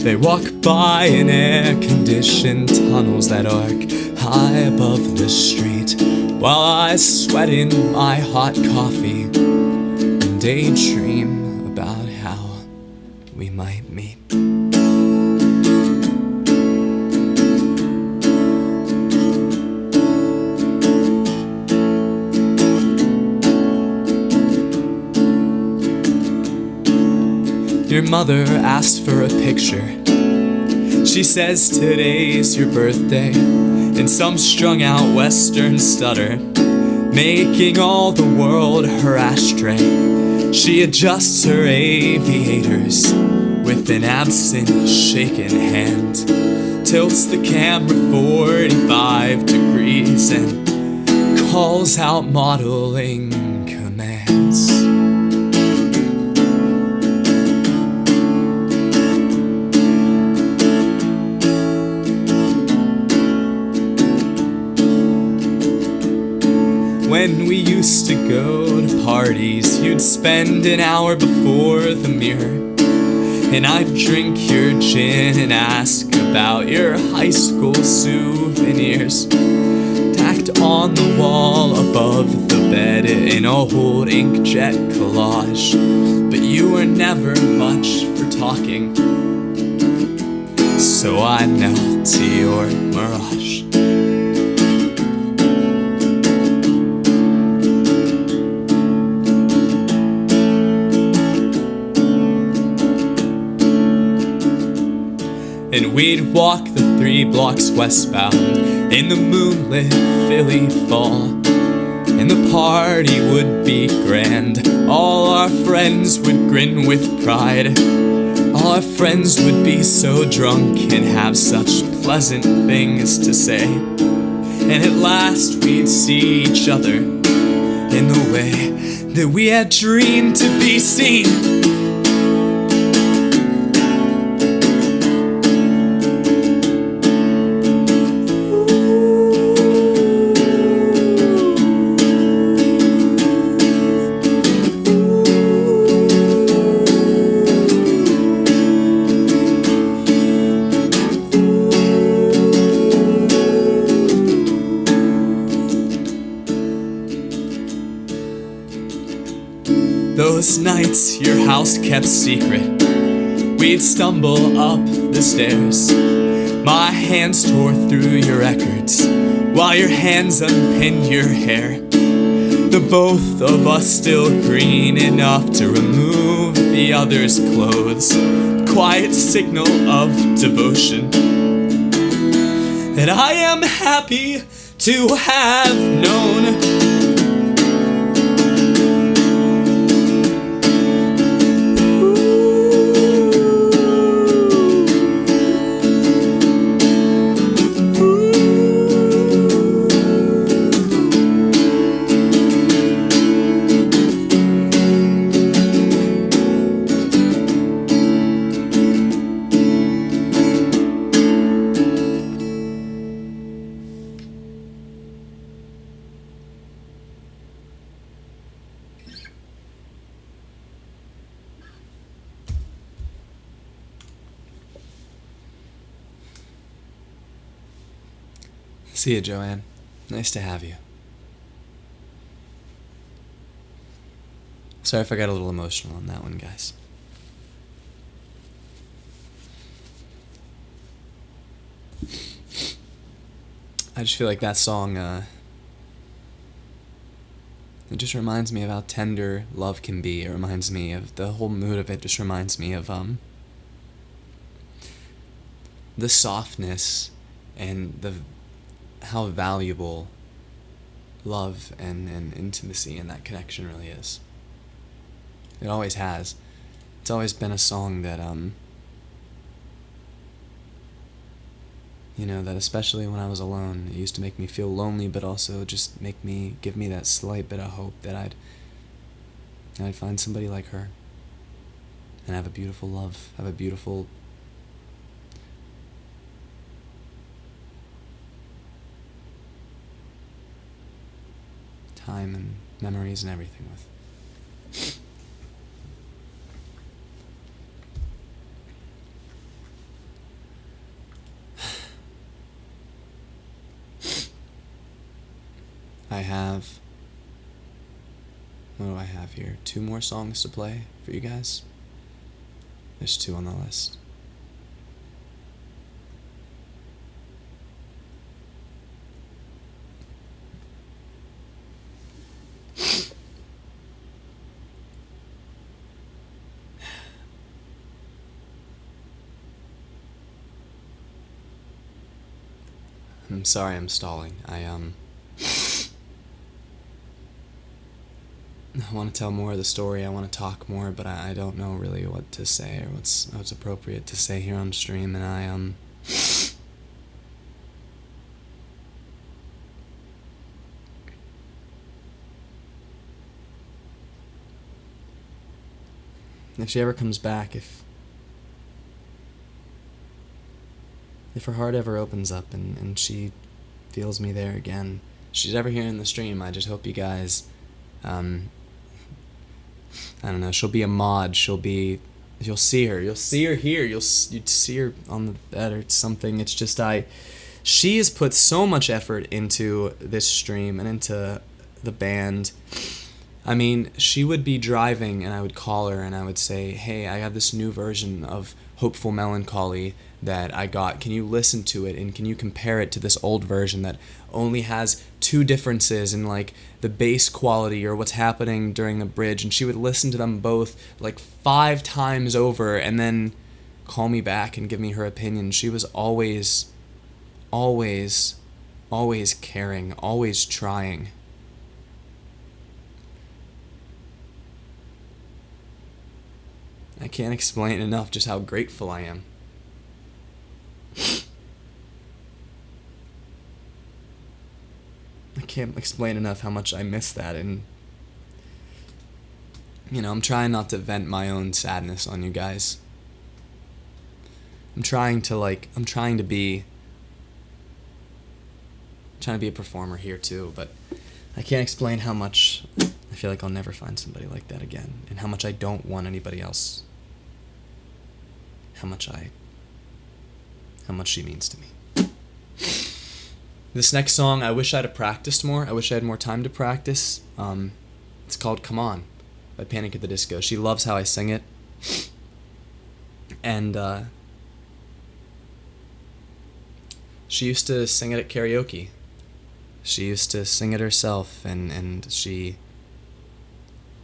They walk by in air-conditioned tunnels that arc high above the street, while I sweat in my hot coffee and daydream about how we might meet. Your mother asked for a picture. She says today's your birthday, in some strung out western stutter, making all the world her ashtray. She adjusts her aviators with an absent shaken hand, tilts the camera 45 degrees and calls out modeling commands. When we used to go to parties, you'd spend an hour before the mirror, and I'd drink your gin and ask about your high school souvenirs. stacked on the wall above the bed in a old inkjet collage. But you were never much for talking, so I knelt to your mirage. And we'd walk the 3 blocks westbound in the moonlit Philly fall, and the party would be grand. All our friends would grin with pride. All our friends would be so drunk and have such pleasant things to say. And at last we'd see each other in the way that we had dreamed to be seen. Those nights your house kept secret, we'd stumble up the stairs. My hands tore through your records while your hands unpinned your hair. The both of us still green enough to remove the other's clothes. Quiet signal of devotion that I am happy to have known. See you, Joanne. Nice to have you. Sorry if I got a little emotional on that one, guys. I just feel like that song, it just reminds me of how tender love can be. It reminds me of the whole mood of it. Just reminds me of the softness and how valuable love and intimacy and that connection really is. It always has. It's always been a song that that especially when I was alone, it used to make me feel lonely, but also just give me that slight bit of hope that I'd find somebody like her and have a beautiful love, have a beautiful time and memories and everything with. What do I have here? 2 more songs to play for you guys. There's 2 on the list. I'm sorry I'm stalling. I want to tell more of the story. I want to talk more, but I don't know really what to say or what's appropriate to say here on stream, and if she ever comes back, if her heart ever opens up and she feels me there again, if she's ever here in the stream, I just hope you guys, I don't know, she'll be a mod, you'll see her here, you'd see her on the bed or something. It's just, She has put so much effort into this stream and into the band. I mean, she would be driving and I would call her and I would say, hey, I have this new version of Hopeful Melancholy that I got. Can you listen to it and can you compare it to this old version that only has 2 differences in like the bass quality or what's happening during the bridge? And she would listen to them both like 5 times over and then call me back and give me her opinion. She was always caring, always trying. I can't explain enough just how grateful I am. I can't explain enough how much I miss that, and you know, I'm trying not to vent my own sadness on you guys. I'm trying to be a performer here too, but I can't explain how much I feel like I'll never find somebody like that again, and how much I don't want anybody else. How much she means to me. This next song, I wish I'd have practiced more. I wish I had more time to practice. It's called Come On by Panic at the Disco. She loves how I sing it. And she used to sing it at karaoke. She used to sing it herself, and she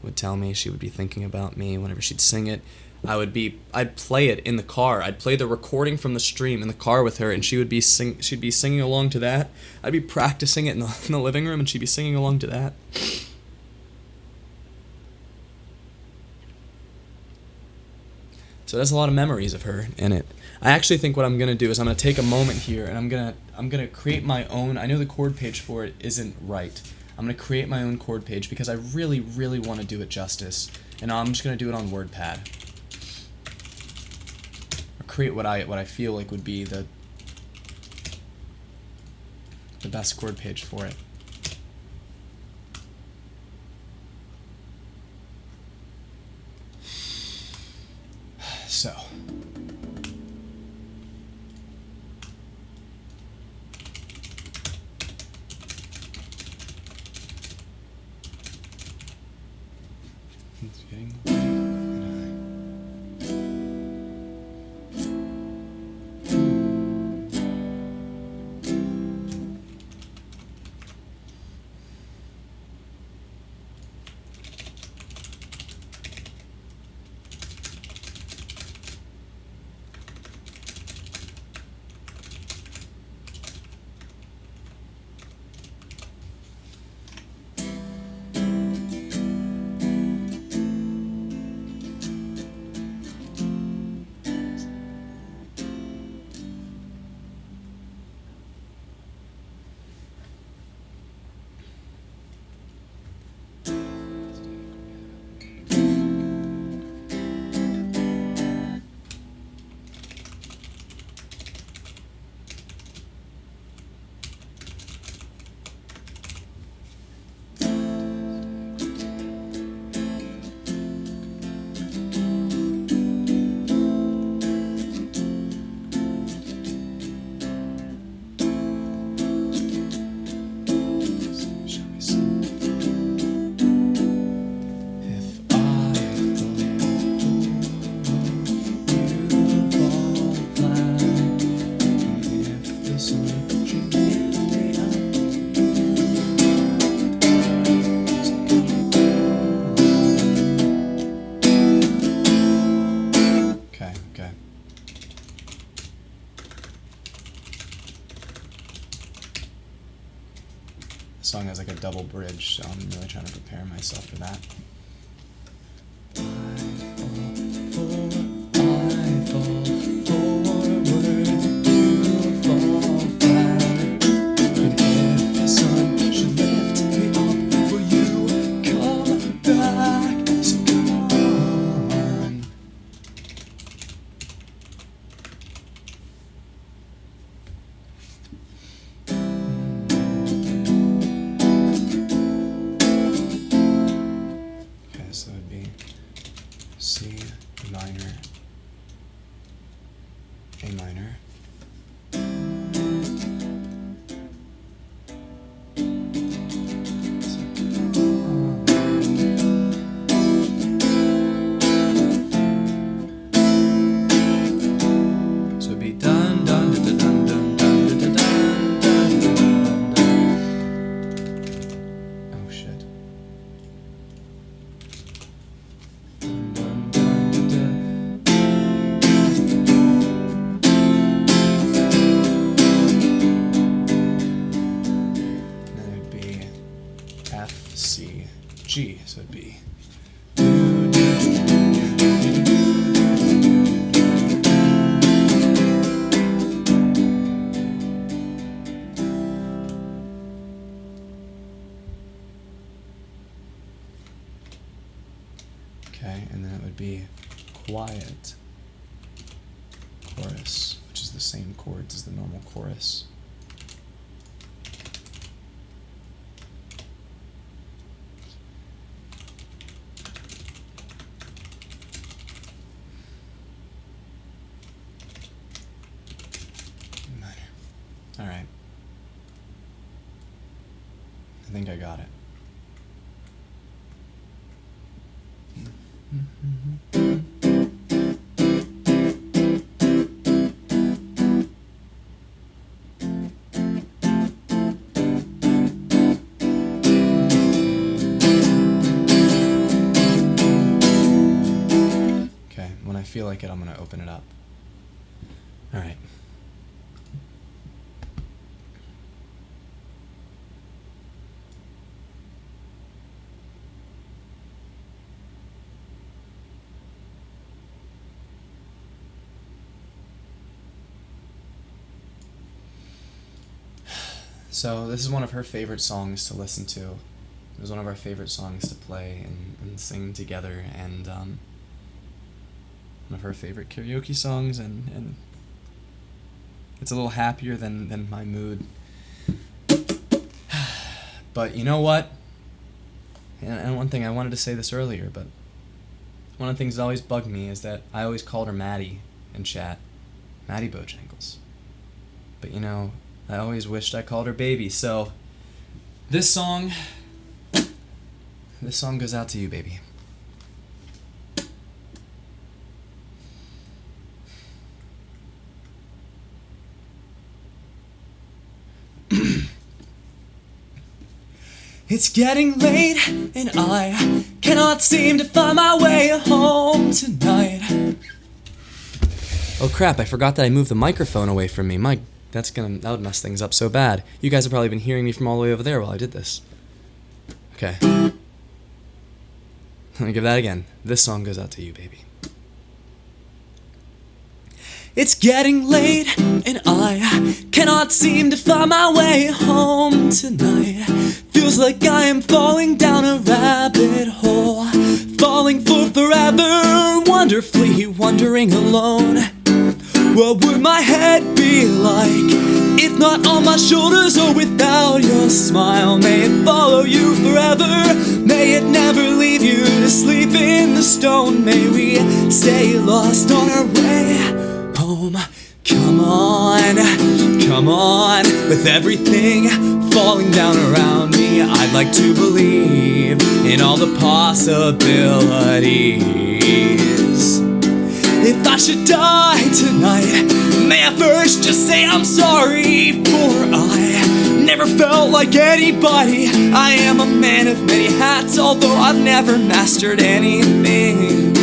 would tell me she would be thinking about me whenever she'd sing it. I'd play it in the car. I'd play the recording from the stream in the car with her, and she'd be singing along to that. I'd be practicing it in the living room, and she'd be singing along to that. So there's a lot of memories of her in it. I actually think what I'm gonna do is I'm gonna take a moment here, and I'm gonna create my own. I know the chord page for it isn't right. I'm gonna create my own chord page because I really, really want to do it justice, and I'm just gonna do it on WordPad. Create what I feel like would be the best chord page for it. So it's getting The song has like a double bridge, so I'm really trying to prepare myself for that. would be quiet chorus, which is the same chords as the normal chorus. All right. I think I got it. Okay, when I feel like it, I'm going to open it up. All right. So this is one of her favorite songs to listen to. It was one of our favorite songs to play and sing together, and one of her favorite karaoke songs, and it's a little happier than my mood. But you know what? And one thing, I wanted to say this earlier, but one of the things that always bugged me is that I always called her Maddie in chat. Maddie Bojangles. But you know, I always wished I called her baby, so this song goes out to you, baby. It's getting late and I cannot seem to find my way home tonight. Oh crap, I forgot that I moved the microphone away from me. That would mess things up so bad. You guys have probably been hearing me from all the way over there while I did this. Okay. Let me give that again. This song goes out to you, baby. It's getting late and I cannot seem to find my way home tonight. Feels like I am falling down a rabbit hole, falling for forever, wonderfully wandering alone. What would my head be like if not on my shoulders or without your smile? May it follow you forever, may it never leave you to sleep in the stone. May we stay lost on our way home. Come on, with everything falling down around me, I'd like to believe in all the possibilities. If I should die tonight, may I first just say I'm sorry, for I never felt like anybody. I am a man of many hats, although I've never mastered anything.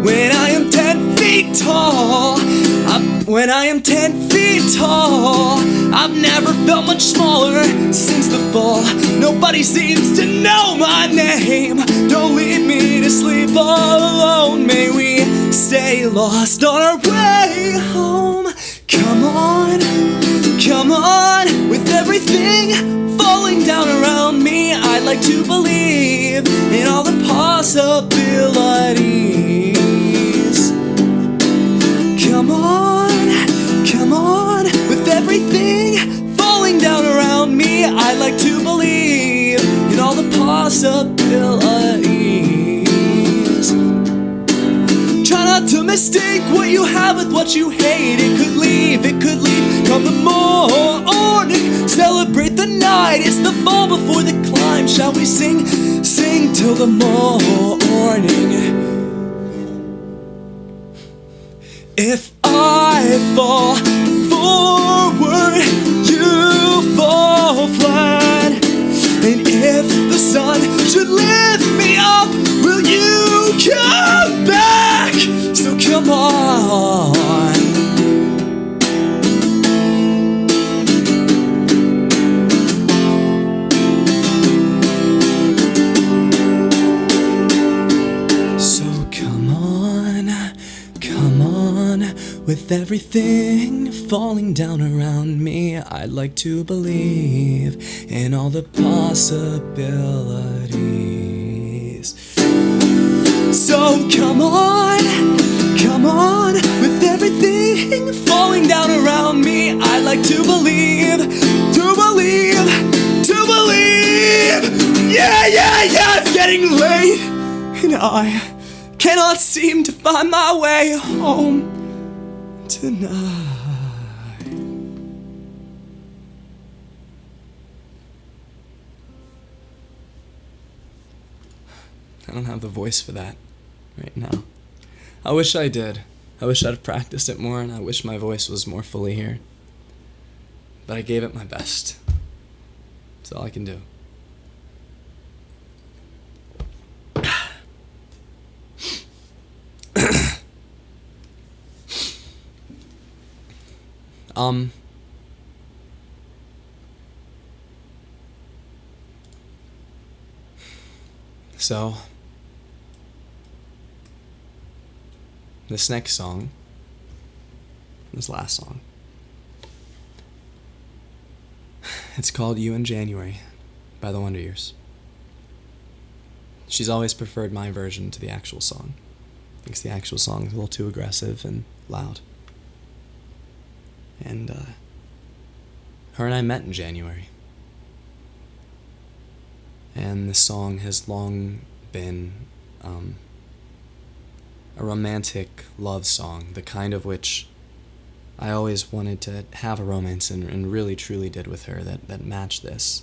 When I am 10 feet tall, I've never felt much smaller since the fall. Nobody seems to know my name. Don't leave me to sleep all alone. May we stay lost on our way home. Come on, with everything falling down around me, I'd like to believe in all the possibilities. Come on, with everything falling down around me, I'd like to believe in all the possibilities. Try not to mistake what you have with what you hate. It could leave, come the morning. Celebrate the night, it's the fall before the climb. Shall we sing till the morning? If I fall forward, you fall flat. And if the sun should lift me up, will you come back? So come on. With everything falling down around me, I'd like to believe in all the possibilities. So come on, with everything falling down around me, I'd like to believe, yeah, it's getting late, and I cannot seem to find my way home tonight. I don't have the voice for that right now. I wish I did. I wish I'd have practiced it more, and I wish my voice was more fully here. But I gave it my best. That's all I can do. So, this next song, this last song, it's called You in January by the Wonder Years. She's always preferred my version to the actual song. Thinks the actual song is a little too aggressive and loud. And her and I met in January. And this song has long been a romantic love song, the kind of which I always wanted to have a romance and really truly did with her that matched this.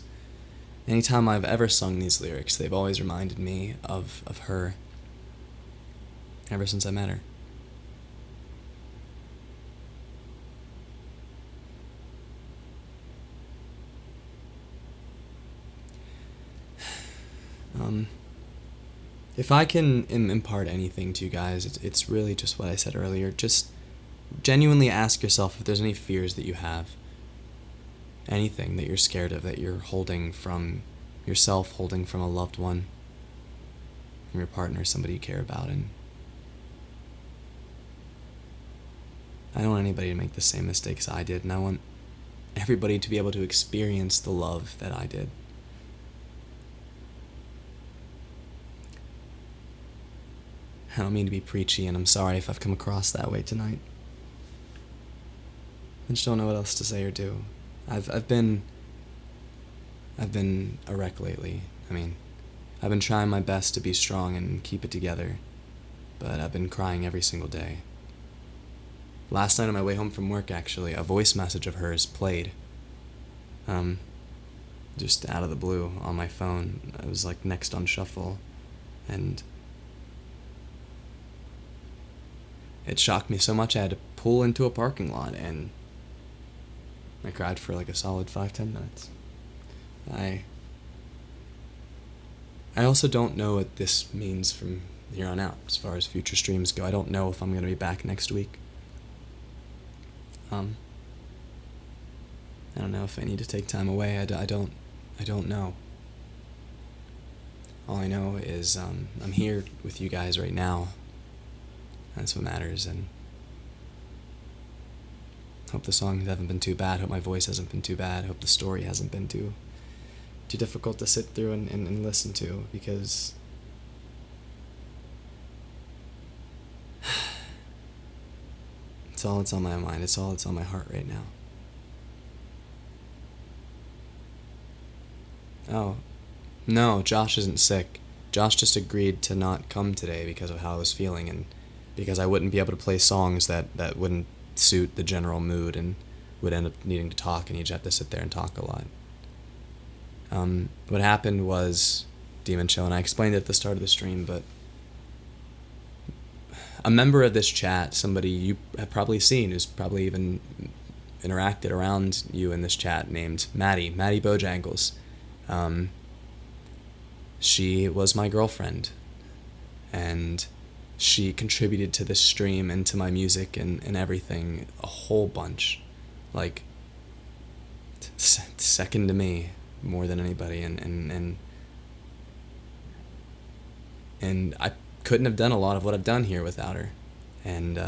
Anytime I've ever sung these lyrics, they've always reminded me of her ever since I met her. If I can impart anything to you guys, it's really just what I said earlier. Just genuinely ask yourself if there's any fears that you have. Anything that you're scared of, that you're holding from yourself, holding from a loved one, from your partner, somebody you care about. And I don't want anybody to make the same mistakes I did, and I want everybody to be able to experience the love that I did. I don't mean to be preachy, and I'm sorry if I've come across that way tonight. I just don't know what else to say or do. I've been a wreck lately. I mean, I've been trying my best to be strong and keep it together, but I've been crying every single day. Last night on my way home from work, actually, a voice message of hers played. Just out of the blue on my phone. It was like next on shuffle, and it shocked me so much I had to pull into a parking lot, and I cried for like a solid 5-10 minutes. I also don't know what this means from here on out as far as future streams go. I don't know if I'm going to be back next week. I don't know if I need to take time away. I don't know. All I know is I'm here with you guys right now. That's what matters, and hope the songs haven't been too bad, hope my voice hasn't been too bad, hope the story hasn't been too difficult to sit through and listen to, because it's all that's on my mind, it's all that's on my heart right now. Oh, no, Josh isn't sick. Josh just agreed to not come today because of how I was feeling, and because I wouldn't be able to play songs that wouldn't suit the general mood and would end up needing to talk, and he'd have to sit there and talk a lot. What happened was, Demon Chill, and I explained it at the start of the stream, but a member of this chat, somebody you have probably seen, who's probably even interacted around you in this chat, named Madi Bojangles. She was my girlfriend, and she contributed to this stream and to my music and everything a whole bunch, like second to me more than anybody, and I couldn't have done a lot of what I've done here without her. And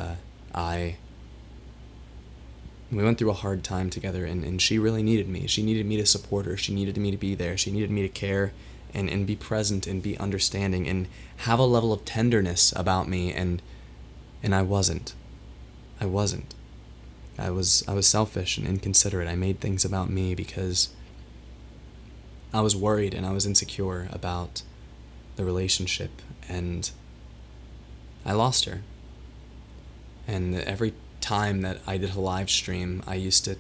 we went through a hard time together, and she really needed me. She needed me to support her. She needed me to be there. She needed me to care and be present and be understanding and have a level of tenderness about me, and I wasn't. I wasn't. I was selfish and inconsiderate. I made things about me because I was worried and I was insecure about the relationship, and I lost her. And every time that I did a live stream, I used to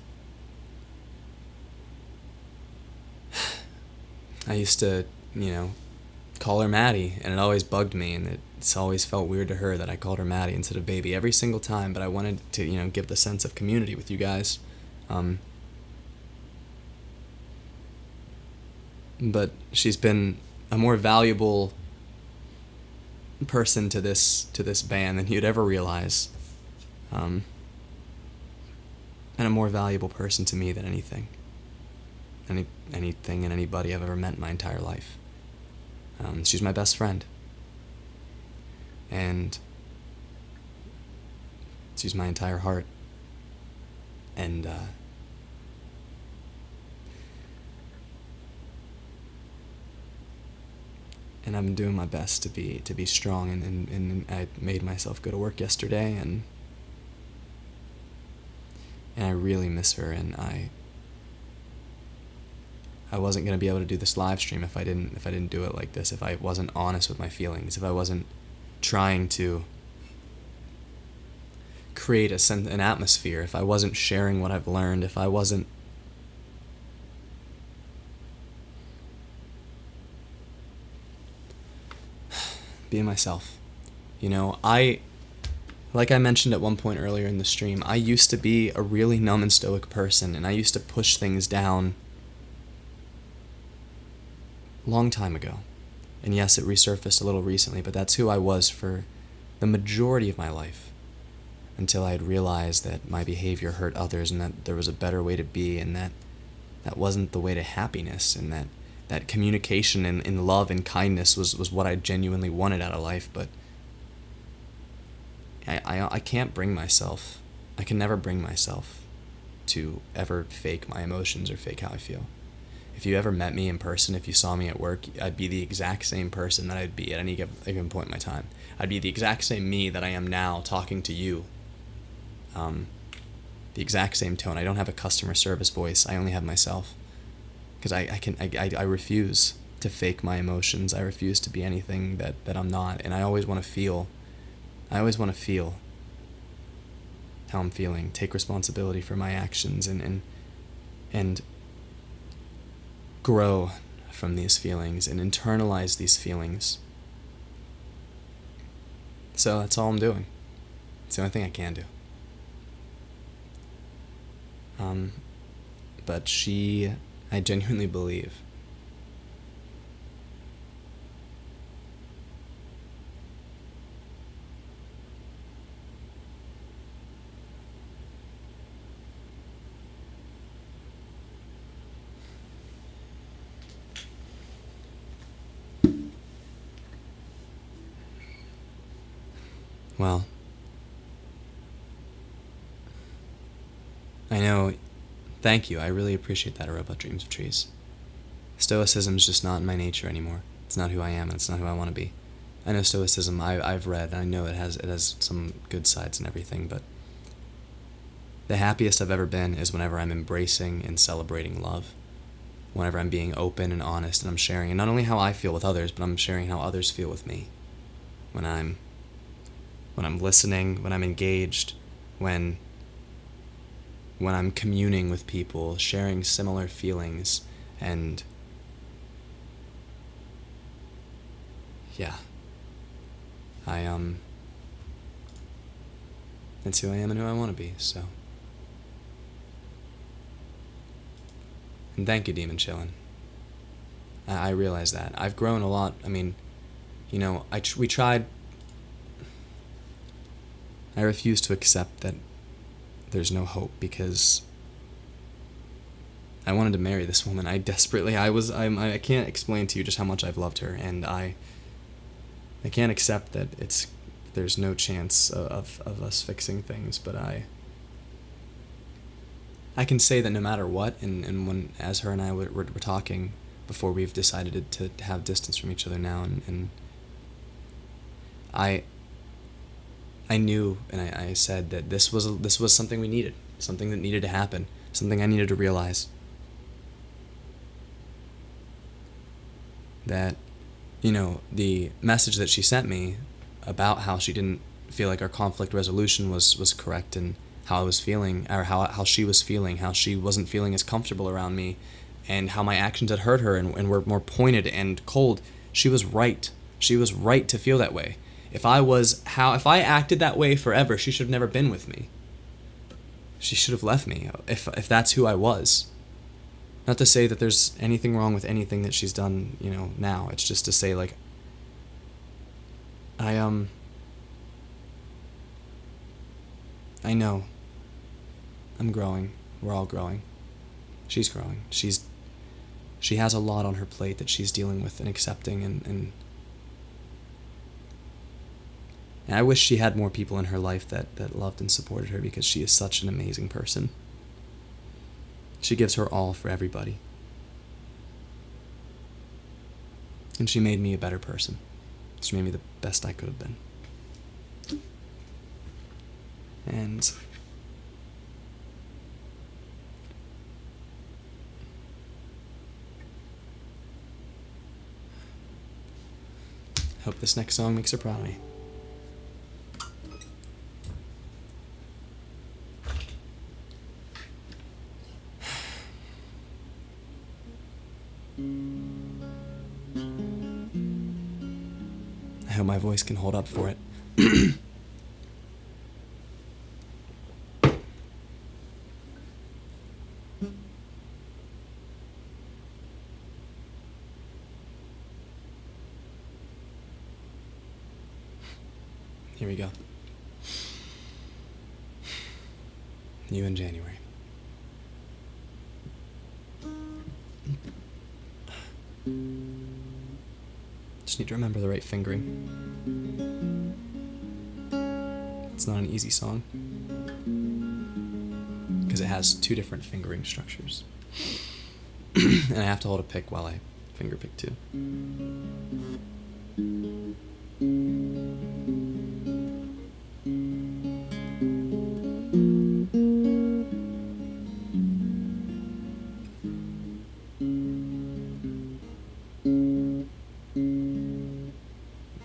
call her Maddie, and it always bugged me, and it's always felt weird to her that I called her Maddie instead of baby every single time, but I wanted to, give the sense of community with you guys. But she's been a more valuable person to this band than you'd ever realize. And a more valuable person to me than anything and anybody I've ever met in my entire life. She's my best friend, and she's my entire heart, and I've been doing my best to be strong, and I made myself go to work yesterday, and I really miss her, and I wasn't going to be able to do this live stream if I didn't do it like this, if I wasn't honest with my feelings, if I wasn't trying to create an atmosphere, if I wasn't sharing what I've learned, if I wasn't being myself. Like I mentioned at one point earlier in the stream, I used to be a really numb and stoic person, and I used to push things down long time ago. And yes, it resurfaced a little recently, but that's who I was for the majority of my life, until I had realized that my behavior hurt others, and that there was a better way to be, and that wasn't the way to happiness, and that communication and love and kindness was what I genuinely wanted out of life. But I can't bring myself, I can never bring myself to ever fake my emotions or fake how I feel. If you ever met me in person, if you saw me at work, I'd be the exact same person that I'd be at any given point in my time. I'd be the exact same me that I am now talking to you. The exact same tone. I don't have a customer service voice. I only have myself. Because I refuse to fake my emotions. I refuse to be anything that I'm not. And I always want to feel how I'm feeling. Take responsibility for my actions and grow from these feelings and internalize these feelings. So that's all I'm doing. It's the only thing I can do. But I genuinely believe well, I know, thank you, I really appreciate that, Aroba Dreams of Trees. Stoicism is just not in my nature anymore. It's not who I am, and it's not who I want to be. I know Stoicism, I've read, and I know it has some good sides and everything, but the happiest I've ever been is whenever I'm embracing and celebrating love. Whenever I'm being open and honest, and I'm sharing, and not only how I feel with others, but I'm sharing how others feel with me. When I'm listening, when I'm engaged, when I'm communing with people, sharing similar feelings, and yeah, that's who I am and who I want to be, so. And thank you, Demon Chillin'. I realize that. I've grown a lot. I mean, we tried. I refuse to accept that there's no hope, because I wanted to marry this woman. I can't explain to you just how much I've loved her, and I can't accept that there's no chance of us fixing things, but I can say that no matter what, and when, as her and I were talking before we've decided to have distance from each other now. And I knew, and I said that this was something we needed, something that needed to happen, something I needed to realize. That, the message that she sent me about how she didn't feel like our conflict resolution was correct, and how I was feeling, or how she was feeling, how she wasn't feeling as comfortable around me, and how my actions had hurt her and were more pointed and cold. She was right. She was right to feel that way. If I acted that way forever, she should have never been with me. She should have left me if that's who I was. Not to say that there's anything wrong with anything that she's done, now. It's just to say, like, I know. I'm growing. We're all growing. She's growing. She has a lot on her plate that she's dealing with and accepting, and I wish she had more people in her life that loved and supported her, because she is such an amazing person. She gives her all for everybody. And she made me a better person. She made me the best I could have been. And I hope this next song makes her proud of me. I hope my voice can hold up for it. Here we go. You in January. Just need to remember the right fingering. It's not an easy song, because it has 2 different fingering structures. And I have to hold a pick while I finger pick too.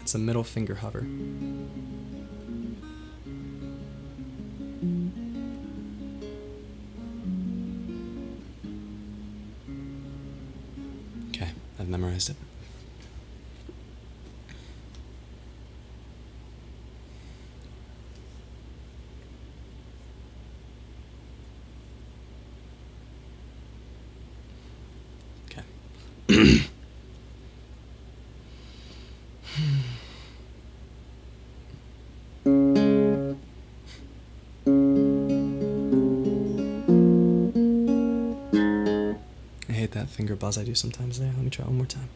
It's a middle finger hover. Okay, I've memorized it. Okay. That finger buzz I do sometimes there. Let me try one more time.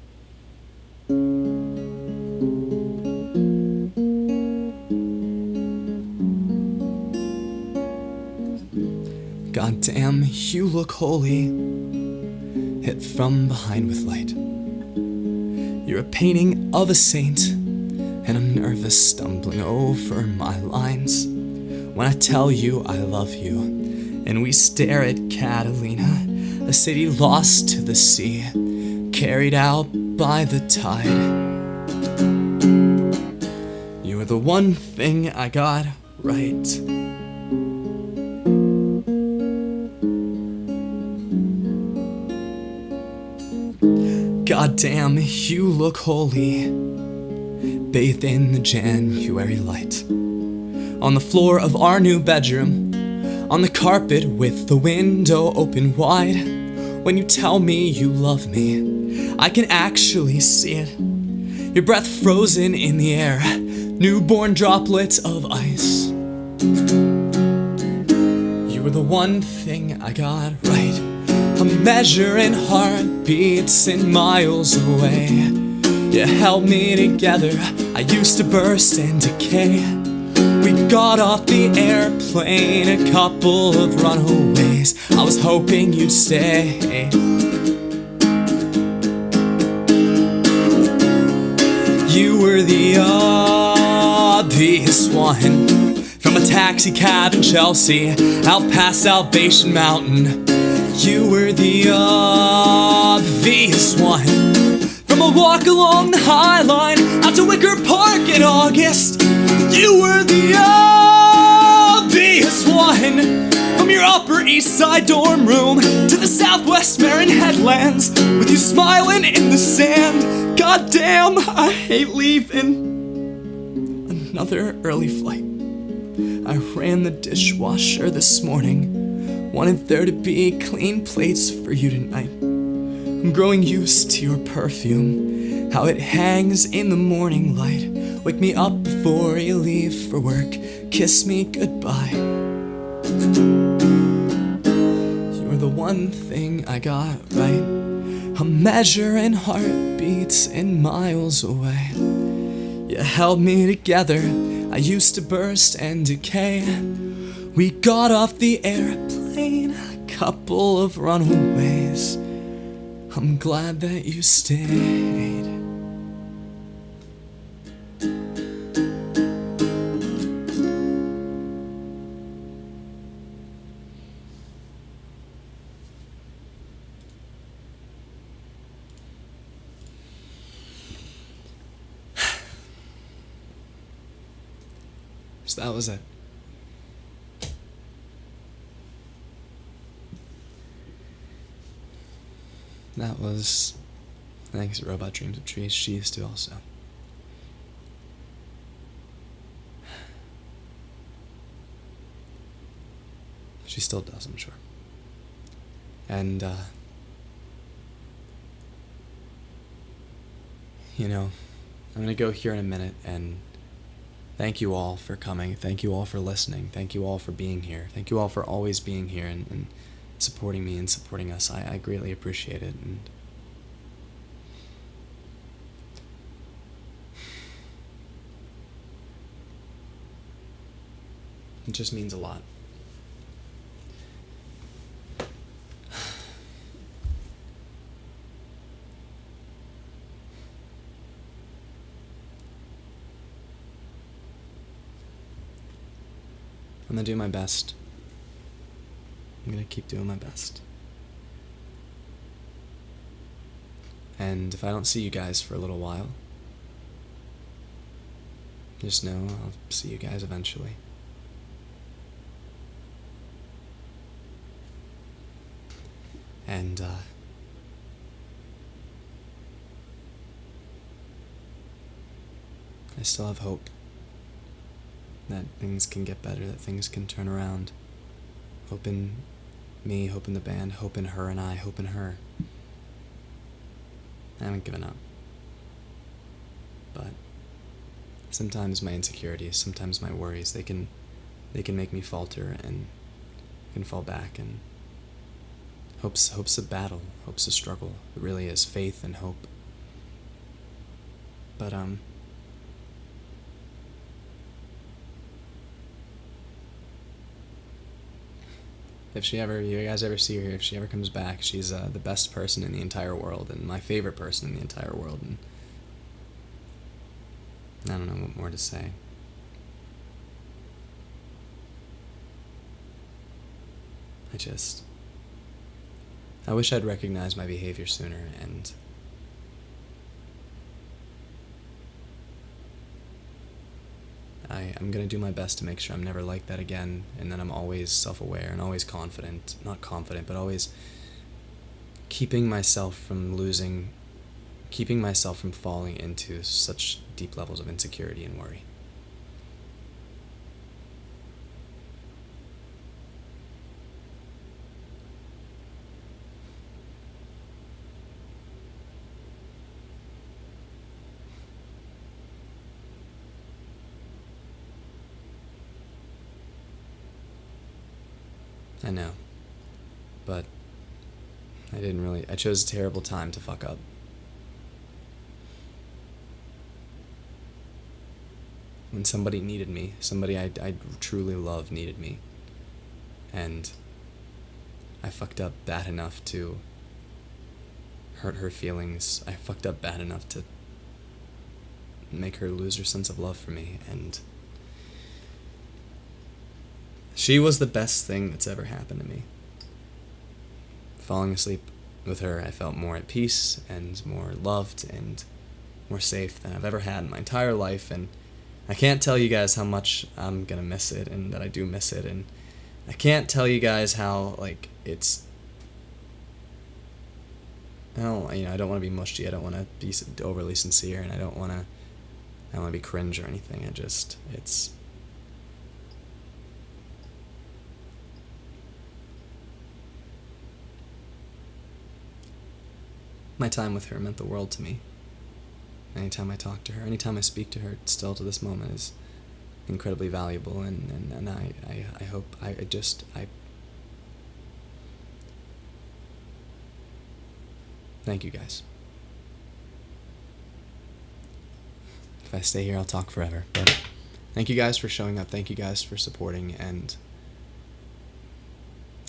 God damn, you look holy. Hit from behind with light. You're a painting of a saint, and I'm nervous stumbling over my lines when I tell you I love you, and we stare at Catalina, a city lost to the sea, carried out by the tide. You were the one thing I got right. God damn, you look holy, bathed in the January light. On the floor of our new bedroom, on the carpet with the window open wide. When you tell me you love me, I can actually see it. Your breath frozen in the air, newborn droplets of ice. You were the one thing I got right. I'm measuring heartbeats in miles away. You held me together, I used to burst and decay. We got off the airplane, a couple of runaways. I was hoping you'd stay. You were the obvious one. From a taxi cab in Chelsea out past Salvation Mountain. You were the obvious one. From a walk along the High Line out to Wicker Park in August. You were the obvious one. From your Upper East Side dorm room to the Southwest Marin headlands, with you smiling in the sand. Goddamn, I hate leaving. Another early flight. I ran the dishwasher this morning. Wanted there to be clean plates for you tonight. I'm growing used to your perfume, how it hangs in the morning light. Wake me up before you leave for work. Kiss me goodbye. You're the one thing I got right. I'm measuring heartbeats in miles away. You held me together. I used to burst and decay. We got off the airplane, a couple of runaways. I'm glad that you stayed. So that was it. That was thanks to Robot Dreams of Trees. She used to also. She still does, I'm sure. And, you know, I'm gonna go here in a minute and thank you all for coming. Thank you all for listening. Thank you all for being here. Thank you all for always being here and supporting me and supporting us. I greatly appreciate it. And it just means a lot. I'm gonna do my best. I'm gonna keep doing my best. And if I don't see you guys for a little while, just know I'll see you guys eventually. And, I still have hope that things can get better, that things can turn around. Hope in me, hope in the band, hope in her and I, hope in her. I haven't given up. But sometimes my insecurities, sometimes my worries, they can make me falter and can fall back. And hope's a battle, hope's a struggle. It really is, faith and hope. But if you guys ever see her, if she ever comes back, she's the best person in the entire world and my favorite person in the entire world. And I don't know what more to say. I wish I'd recognized my behavior sooner, and I'm gonna do my best to make sure I'm never like that again, and that I'm always self-aware and always confident, not confident, but always keeping myself from falling into such deep levels of insecurity and worry. I know, but I chose a terrible time to fuck up. When somebody needed me, somebody I truly love needed me, and I fucked up bad enough to hurt her feelings. I fucked up bad enough to make her lose her sense of love for me, and she was the best thing that's ever happened to me. Falling asleep with her, I felt more at peace and more loved and more safe than I've ever had in my entire life, and I can't tell you guys how much I'm gonna miss it, and that I do miss it, and I can't tell you guys how, like, it's... I don't want to be mushy, I don't want to be overly sincere, and I don't want to be cringe or anything. It's... My time with her meant the world to me. Anytime I talk to her, anytime I speak to her, still to this moment, is incredibly valuable, and I hope, thank you guys. If I stay here, I'll talk forever, but thank you guys for showing up, thank you guys for supporting, and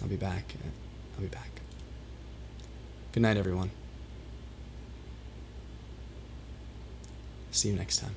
I'll be back. Good night, everyone. See you next time.